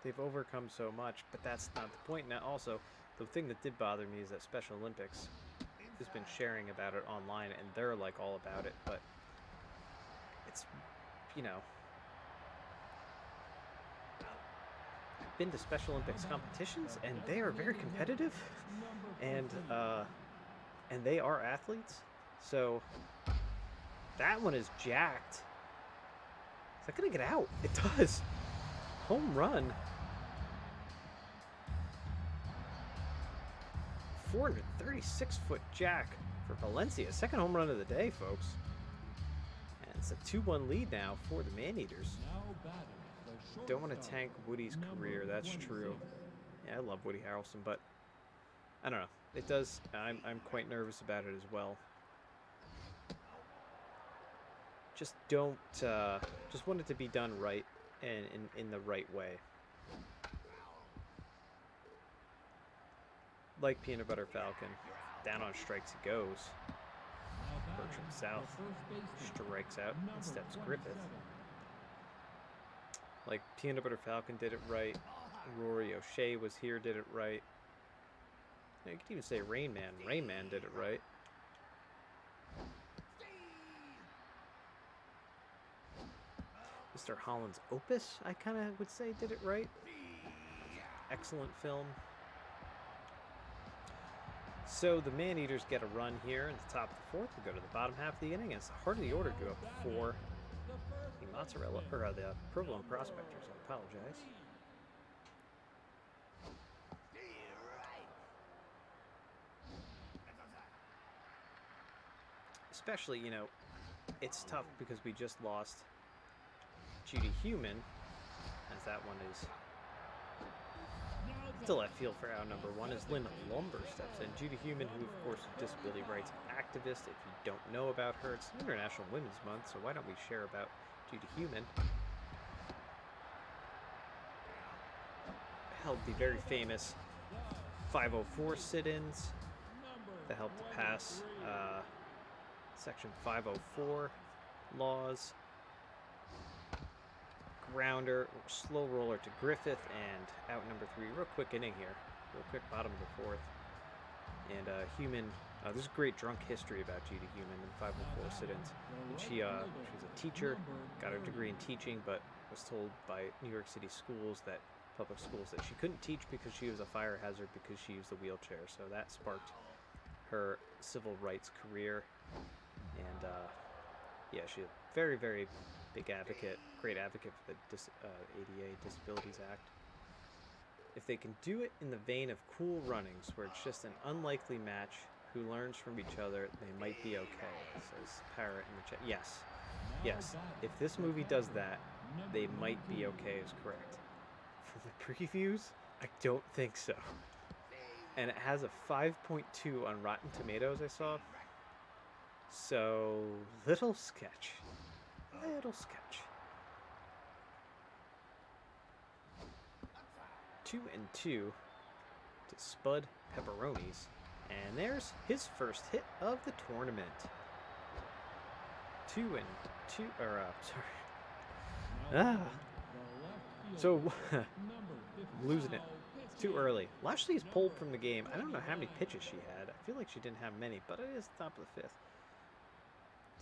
they've overcome so much, but that's not the point. Now, also, the thing that did bother me is that Special Olympics has been sharing about it online, and they're like all about it, but it's, you know, been to Special Olympics competitions, and they are very competitive, and they are athletes, so that one is jacked. Is that gonna get out? It does. Home run. 436-foot jack for Valencia. Second home run of the day, folks. And it's a 2-1 lead now for the Maneaters. Don't want to tank Woody's career, that's true. Yeah, I love Woody Harrelson, but I don't know. It does. I'm quite nervous about it as well. Just don't. Just want it to be done right and in the right way. Like Peanut Butter Falcon, down on strikes he goes. Bertram South strikes out and steps Griffith. Like Peanut Butter Falcon did it right. Rory O'Shea was here, did it right. You could even say Rain Man. Rain Man did it right. Mr. Holland's Opus, I kind of would say, did it right. Excellent film. So the Maneaters get a run here in the top of the fourth. We go to the bottom half of the inning, and it's the heart of the order go up for the Mozzarella, or the Provolone Prospectors. I apologize. Especially, you know, it's tough because we just lost Judy Heumann, as that one is still I feel for out number one as Lynn Lumber steps in. Judy Heumann, who of course is a disability rights activist. If you don't know about her, it's International Women's Month, so why don't we share about Judy Heumann? Held the very famous 504 sit-ins that help to pass Section 504 laws. Grounder, slow roller to Griffith, and out number 3. Real quick inning here. Real quick bottom of the 4th. And Human, this is great drunk history about Gita Human in 504 sit-ins. And she was a teacher, got her degree in teaching, but was told by New York City schools, public schools, that she couldn't teach because she was a fire hazard because she used a wheelchair. So that sparked her civil rights career. And yeah, she's a very, very big advocate, great advocate for the ADA, Disabilities Act. If they can do it in the vein of Cool Runnings, where it's just an unlikely match who learns from each other, they might be okay, says Parrot in the chat. Yes, yes. If this movie does that, they might be okay is correct. For the previews, I don't think so. And it has a 5.2 on Rotten Tomatoes, I saw. So, little sketch. Little sketch. 2-2 to Spud Pepperonis. And there's his first hit of the tournament. 2-2, or, sorry. So, I'm losing it. It's too early. Lashley's pulled from the game. I don't know how many pitches she had. I feel like she didn't have many, but it is the top of the 5th.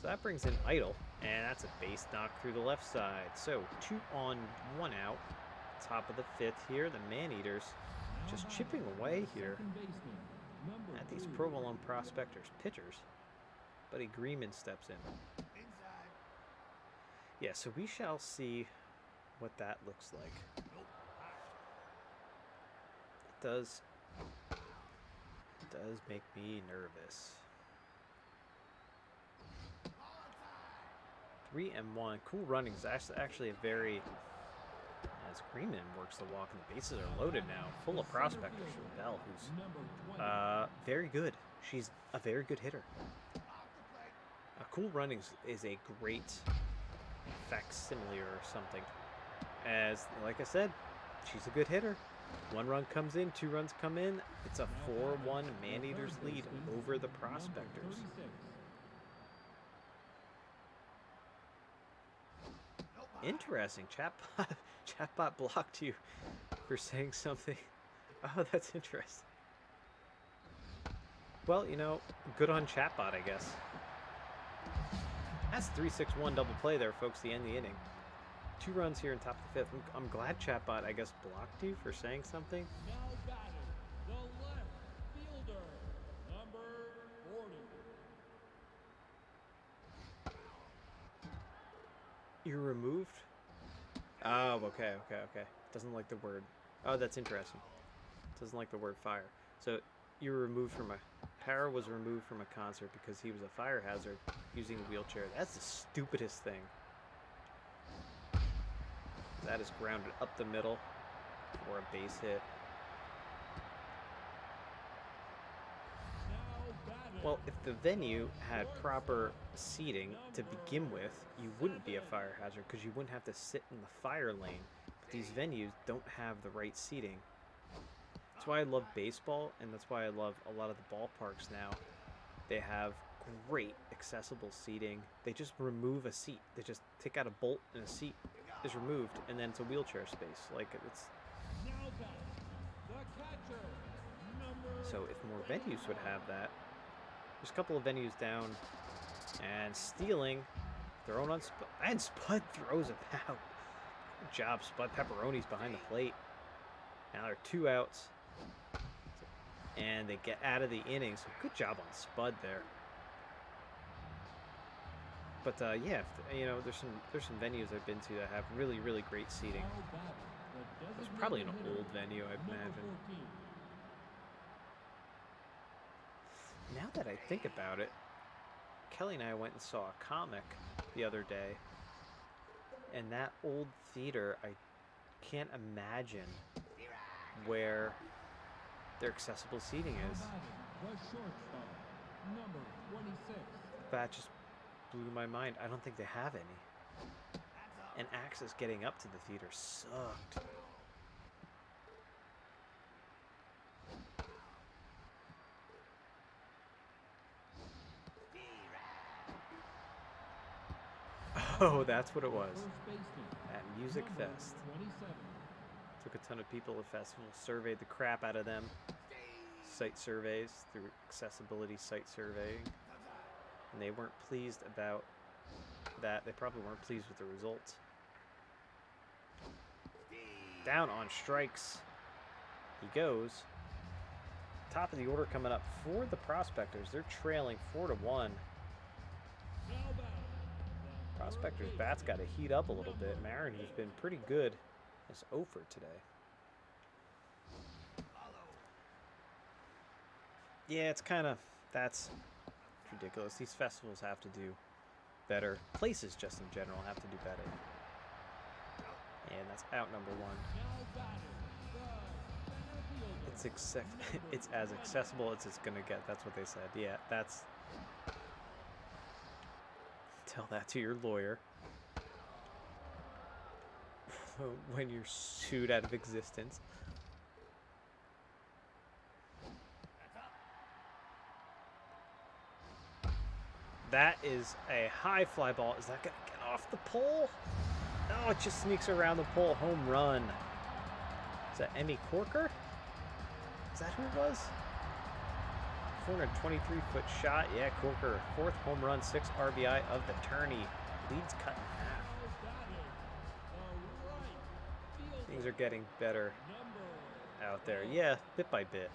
So that brings in Idle, and that's a base knock through the left side. So 2 on, 1 out. Top of the 5th here. The Man-Eaters just chipping away here at these Provolone Prospectors pitchers. Buddy Greenman steps in. Yeah, so we shall see what that looks like. It does make me nervous. 3-1. Cool Runnings is actually a very, as Greenman works the walk and the bases are loaded now, full of prospectors from Bell, who's very good. She's a very good hitter. Cool Runnings is a great facsimile or something. As, like I said, she's a good hitter. 1 run comes in, 2 runs come in. It's a 4-1 Man-Eaters lead over the Prospectors. Interesting. Chatbot blocked you for saying something. Oh, that's interesting. Well, you know, good on Chatbot, I guess. That's 3-6-1 double play there, folks, to end the inning. 2 runs here in top of the 5th. I'm glad Chatbot, I guess, blocked you for saying something. Now batting, the left fielder, number 40. You're removed? Oh, okay. Doesn't like the word. Oh, that's interesting. Doesn't like the word fire. So you were removed from Para was removed from a concert because he was a fire hazard using a wheelchair. That's the stupidest thing. That is grounded up the middle for a base hit. Well, if the venue had proper seating to begin with, you wouldn't be a fire hazard because you wouldn't have to sit in the fire lane. But these venues don't have the right seating. That's why I love baseball, and that's why I love a lot of the ballparks now. They have great accessible seating. They just remove a seat. They just take out a bolt and a seat is removed, and then it's a wheelchair space. Like, it's... So if more venues would have that. There's a couple of venues down, and stealing, thrown on Spud, and Spud throws it out. Good job, Spud. Pepperoni's behind the plate. Now there are 2 outs, and they get out of the inning. So good job on Spud there. But yeah, you know, there's some venues I've been to that have really, really great seating. It's probably an old venue, I imagine. Now that I think about it, Kelly and I went and saw a comic the other day, and that old theater, I can't imagine where their accessible seating is. That just blew my mind. I don't think they have any. And access getting up to the theater sucked. Oh, that's what it was. First baseman, At Music number Fest. 27. Took a ton of people at the festival, surveyed the crap out of them. Site surveys through accessibility site surveying. And they weren't pleased about that. They probably weren't pleased with the results. Down on strikes. He goes. Top of the order coming up for the Prospectors. They're trailing 4-1. Prospectors' bats got to heat up a little bit. Marin, who's been pretty good, is 0 for today. Yeah, it's kind of, that's ridiculous. These festivals have to do better. Places just in general have to do better. And that's out number 1. It's as accessible as it's going to get. That's what they said. Yeah, that's... Tell that to your lawyer. When you're sued out of existence. That is a high fly ball. Is that going to get off the pole? No, it just sneaks around the pole. Home run. Is that Emmy Corker? Is that who it was? 423-foot shot. Yeah, Corker. 4th home run, 6 RBI of the tourney. Lead's cut in half. Things are getting better out there. Yeah, bit by bit.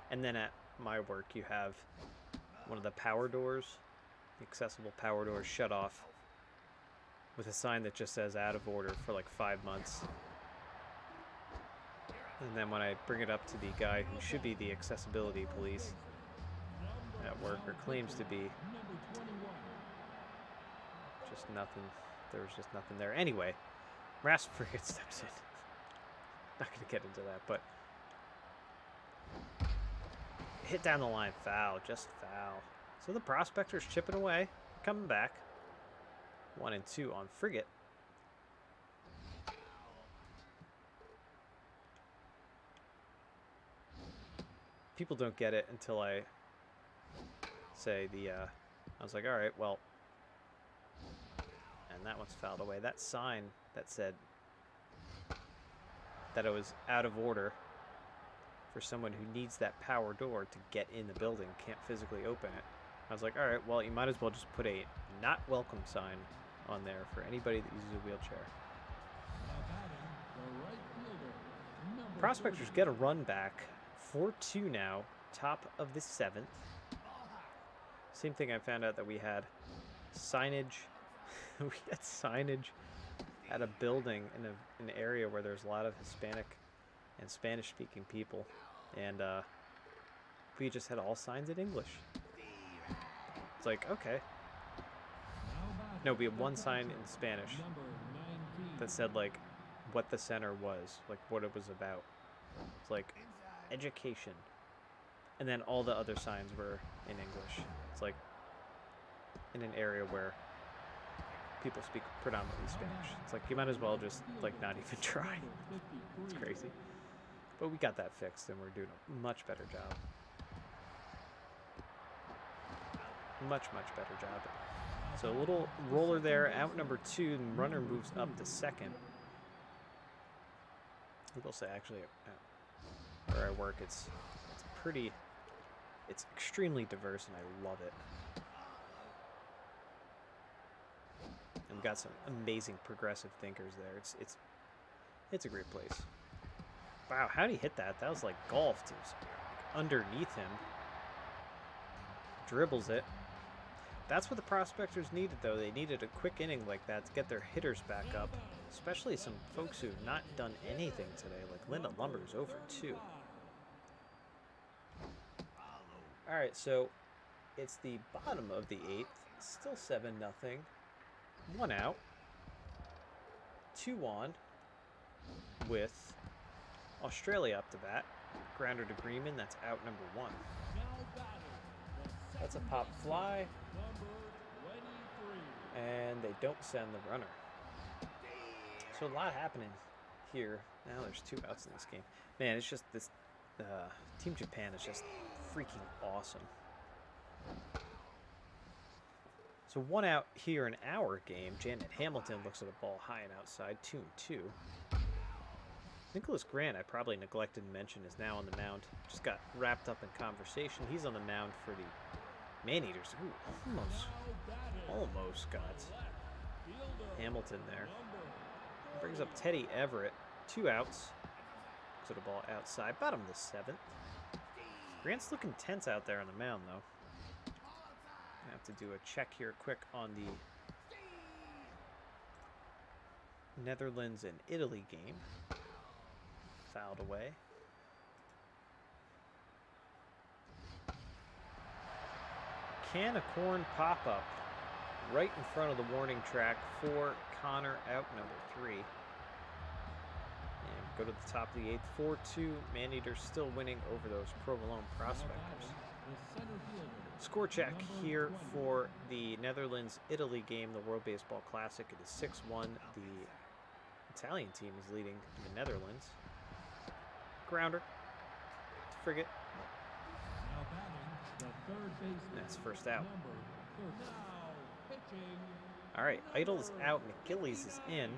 And then at my work, you have one of the power doors, the accessible power doors, shut off with a sign that just says out of order for like 5 months. And then when I bring it up to the guy who should be the accessibility police at work, or claims to be, just nothing. There was just nothing there. Anyway, Rasp Frigate steps in. Not going to get into that, but hit down the line, foul, just foul. So the Prospectors chipping away, coming back. 1 and 2 on Frigate. People don't get it until I say I was like, all right, well, and that one's fouled away. That sign that said that it was out of order for someone who needs that power door to get in the building, can't physically open it. I was like, all right, well, you might as well just put a not welcome sign on there for anybody that uses a wheelchair. Prospectors get a run back. 4-2 now, top of the 7th. Same thing, I found out that we had signage. We had signage at a building in an area where there's a lot of Hispanic and Spanish-speaking people, and we just had all signs in English. It's like, okay. No, we had one sign in Spanish that said, like, what the center was, like, what it was about. It's like, education. And then all the other signs were in English. It's like, in an area where people speak predominantly Spanish. It's like, you might as well just, like, not even try. It's crazy. But we got that fixed, and we're doing a much better job. Much, much better job. So a little roller there, out number 2, and runner moves up to second. I will say, actually, where I work, it's extremely diverse, and I love it. And we've got some amazing progressive thinkers there. It's a great place. Wow, how did he hit that? That was like golf. It was underneath him. Dribbles it. That's what the Prospectors needed, though. They needed a quick inning like that to get their hitters back up. Especially some folks who have not done anything today, like Linda Lumber's over 2. All right, so it's the bottom of the 8th. Still 7-0. 1 out. 2 on with Australia up to bat. Grounder to Greenman. That's out number 1. That's a pop fly. And they don't send the runner. So a lot happening here. Now there's 2 outs in this game. Man, it's just this... Team Japan is just freaking awesome. So 1 out here in our game. Janet Hamilton looks at a ball high and outside, 2-2. Nicholas Grant, I probably neglected to mention, is now on the mound. Just got wrapped up in conversation. He's on the mound for the Man-Eaters. Ooh, almost got Hamilton there. Brings up Teddy Everett. 2 outs. Looks at a ball outside. Bottom of the 7th. Grant's looking tense out there on the mound, though. I have to do a check here quick on the Netherlands and Italy game. Fouled away. Can of corn pop up right in front of the warning track for Connor, out number 3. And go to the top of the 8th. 4-2. Man-Eaters still winning over those Provolone Prospectors. Score check here for the Netherlands-Italy game, the World Baseball Classic. It is 6-1. The Italian team is leading the Netherlands. Grounder. Frigate. That's first out. All right, Idle is out. McGillies is in.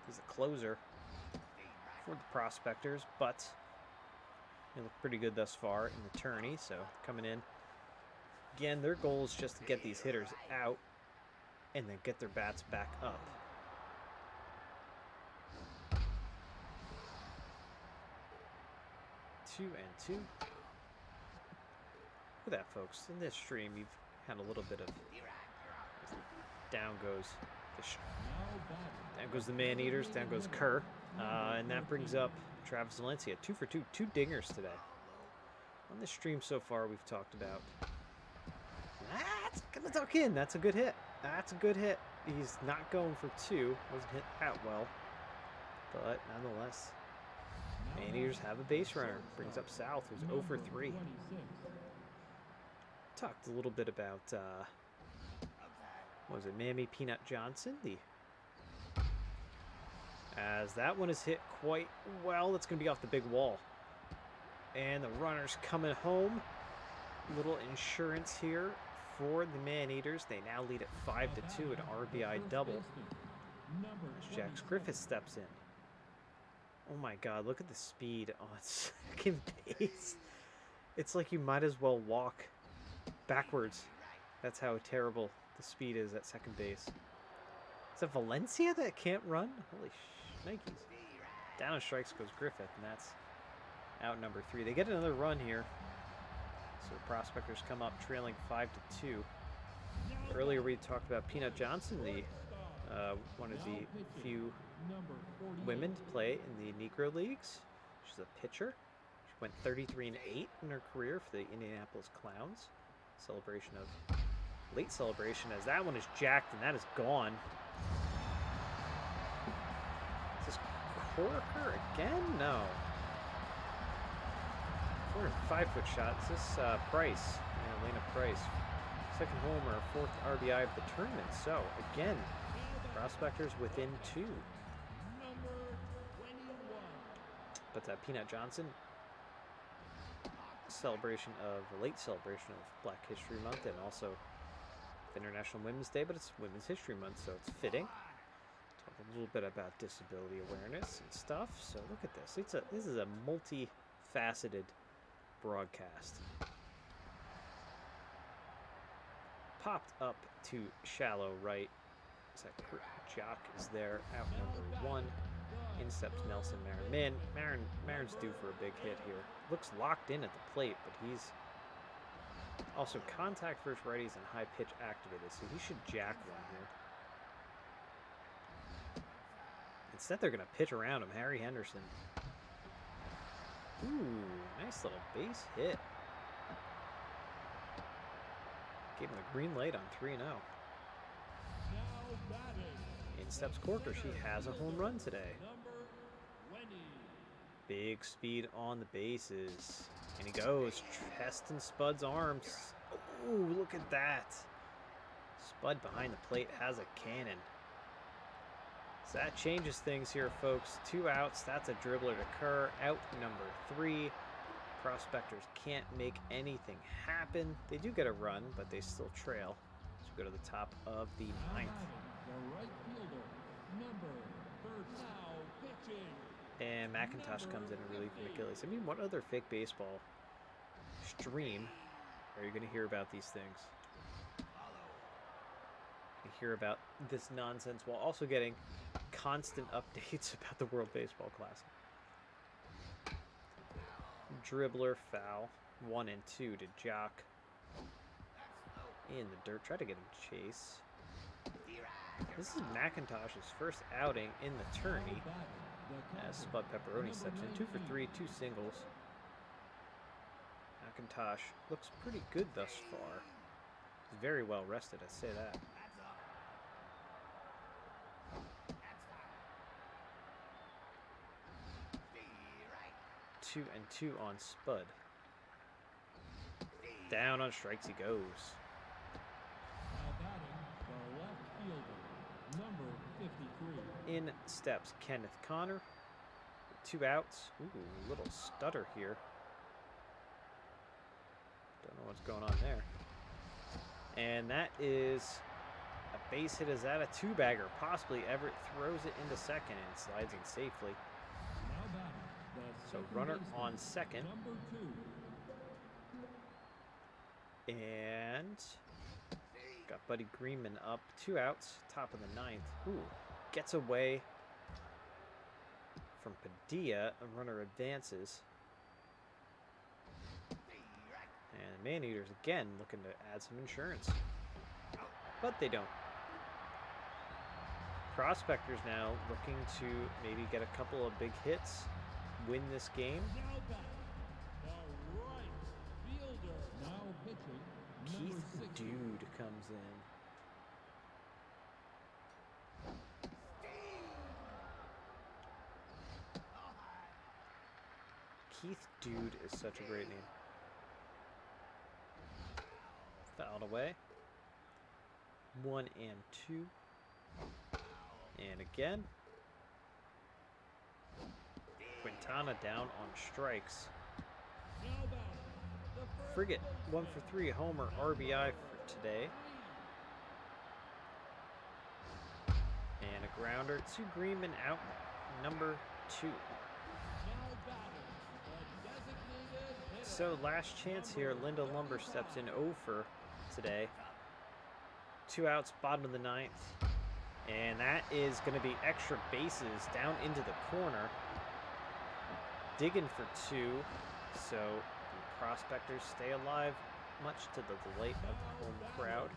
He's a closer for the Prospectors, but they look pretty good thus far in the tourney, so coming in. Again, their goal is just to get these hitters out and then get their bats back up. Two and two. Look at that, folks. In this stream, you've had a little bit of down goes the Man-Eaters, down goes Kerr, and that brings up Travis Valencia. 2 for 2, 2 dingers today. On this stream so far, we've talked about. That's gonna duck in. That's a good hit. That's a good hit. He's not going for 2. Wasn't hit that well, but nonetheless, Man-Eaters have a base runner. Brings up South, who's 0 for 3. Talked a little bit about, what was it, Mammy Peanut Johnson? As that one is hit quite well. That's going to be off the big wall. And the runner's coming home. Little insurance here for the Man-Eaters. They now lead at 5-2, an RBI double. As Jax Griffith steps in. Oh my God, look at the speed on second base. It's like you might as well walk backwards. That's how terrible the speed is at second base. Is it Valencia that can't run? Holy shnikes. Down on strikes goes Griffith, and that's out number 3. They get another run here. So the Prospectors come up trailing 5-2. Earlier we talked about Peanut Johnson, one of the few women to play in the Negro Leagues. She's a pitcher. She went 33-8 in her career for the Indianapolis Clowns. Late celebration, as that one is jacked and that is gone. Is this Corker again? No. 5-foot shot. Is this Price? Yeah, Elena Price. Second homer, 4th RBI of the tournament. So, again, Prospectors within 2. But Peanut Johnson, late celebration of Black History Month, and also International Women's Day, but it's Women's History Month, so it's fitting. Talk a little bit about disability awareness and stuff. So look at this. This is a multifaceted broadcast. Popped up to shallow right. Jock is there, out number 1. In steps Nelson Marin. Marin's due for a big hit here. Looks locked in at the plate, but he's also contact versus righties and high pitch activated, so he should jack one here. Instead, they're going to pitch around him. Harry Henderson. Ooh, nice little base hit. Gave him the green light on 3-0. In steps Corker. She has a home run today. Big speed on the bases. And he goes. Chest and Spud's arms. Ooh, look at that. Spud behind the plate has a cannon. So that changes things here, folks. 2 outs. That's a dribbler to Kerr. Out number 3. Prospectors can't make anything happen. They do get a run, but they still trail. We go to the top of the ninth. The right fielder, number 13. Now pitching. And McIntosh comes in and relieves McGillis. I mean, what other fake baseball stream are you going to hear about these things? You hear about this nonsense while also getting constant updates about the World Baseball Classic. Dribbler foul. 1 and 2 to Jock. In the dirt. Try to get him to chase. This is McIntosh's first outing in the tourney. As Spud Pepperoni steps in. 2 for 3, 2 singles. McIntosh looks pretty good thus far. He's very well rested, I say that. Two and 2 on Spud. Down on strikes he goes. Now batting, the left fielder, number 53. In steps Kenneth Connor. 2 outs. Ooh, little stutter here. Don't know what's going on there. And that is a base hit. Is that a 2-bagger? Possibly. Everett throws it into second and slides in safely. Now batting, the So second runner baseman, on second. number 2. And got Buddy Greenman up. 2 outs. Top of the ninth. Ooh. Gets away from Padilla. A runner advances. And the Man-Eaters again looking to add some insurance. But they don't. Prospectors now looking to maybe get a couple of big hits, win this game. Now batting, the right fielder. Now pitching, number Keith 60. Dude comes in. Keith Dude is such a great name. Fouled away. 1 and 2. And again. Quintana down on strikes. Now batting, the first Frigate, baseman, 1 for 3, homer, RBI for today. And a grounder to Greenman out, number 2. Now batting, the designated hitter. So last chance here, Linda Lumber steps in 0 for today. 2 outs, bottom of the ninth. And that is going to be extra bases down into the corner. Digging for 2. So the prospectors stay alive, much to the delight of the home crowd.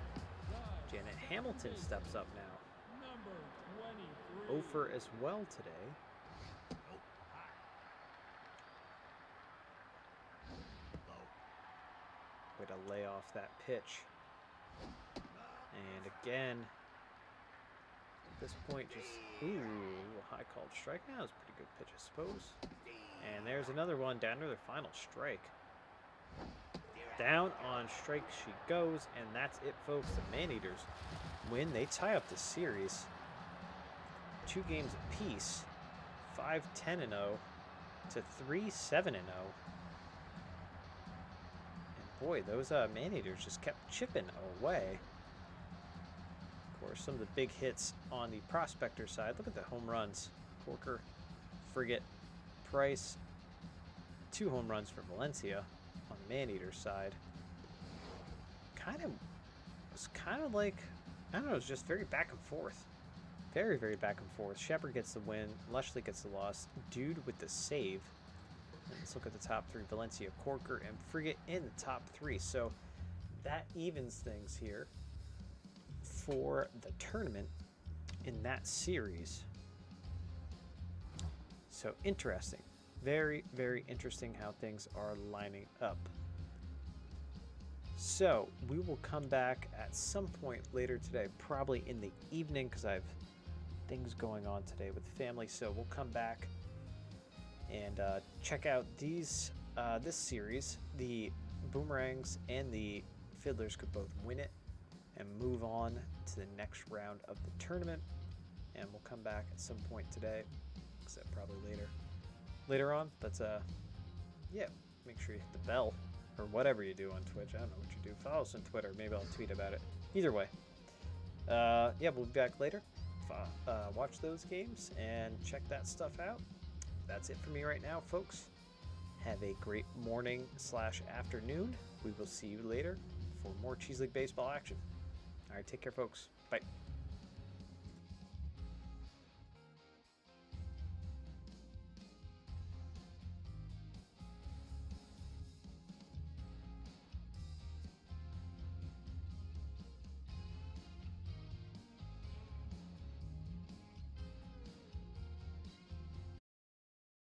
Janet Hamilton steps up now. Number 23. 0 for as well today. Way to lay off that pitch. And again, at this point, just, ooh, a high called strike. Now is a pretty good pitch, I suppose. And there's another one down to their final strike. Down on strike she goes, and that's it, folks. The Man-Eaters win. They tie up the series. 2 games apiece. 5-10-0 to 3-7-0. And boy, those Man-Eaters just kept chipping away. Of course, some of the big hits on the prospector side. Look at the home runs. Corker, Frigate, Price. 2 home runs for Valencia on the Man-Eater side. Was kind of like, I don't know, it's just very back and forth. Very, very back and forth. Shepard gets the win. Lushley gets the loss. Dude with the save. And let's look at the top 3. Valencia, Corker, and Frigate in the top 3. So that evens things here for the tournament in that series. So interesting. Very, very interesting how things are lining up. So we will come back at some point later today, probably in the evening, because I have things going on today with the family. So we'll come back and check out this series. The Boomerangs and the Fiddlers could both win it and move on to the next round of the tournament. And we'll come back at some point today, except probably later on. But yeah, make sure you hit the bell or whatever you do on Twitch. I don't know what you do. Follow us on Twitter. Maybe I'll tweet about it. Either way. Yeah, we'll be back later. Watch those games and check that stuff out. That's it for me right now, folks. Have a great morning/afternoon. We will see you later for more Cheese League Baseball action. All right, take care, folks. Bye.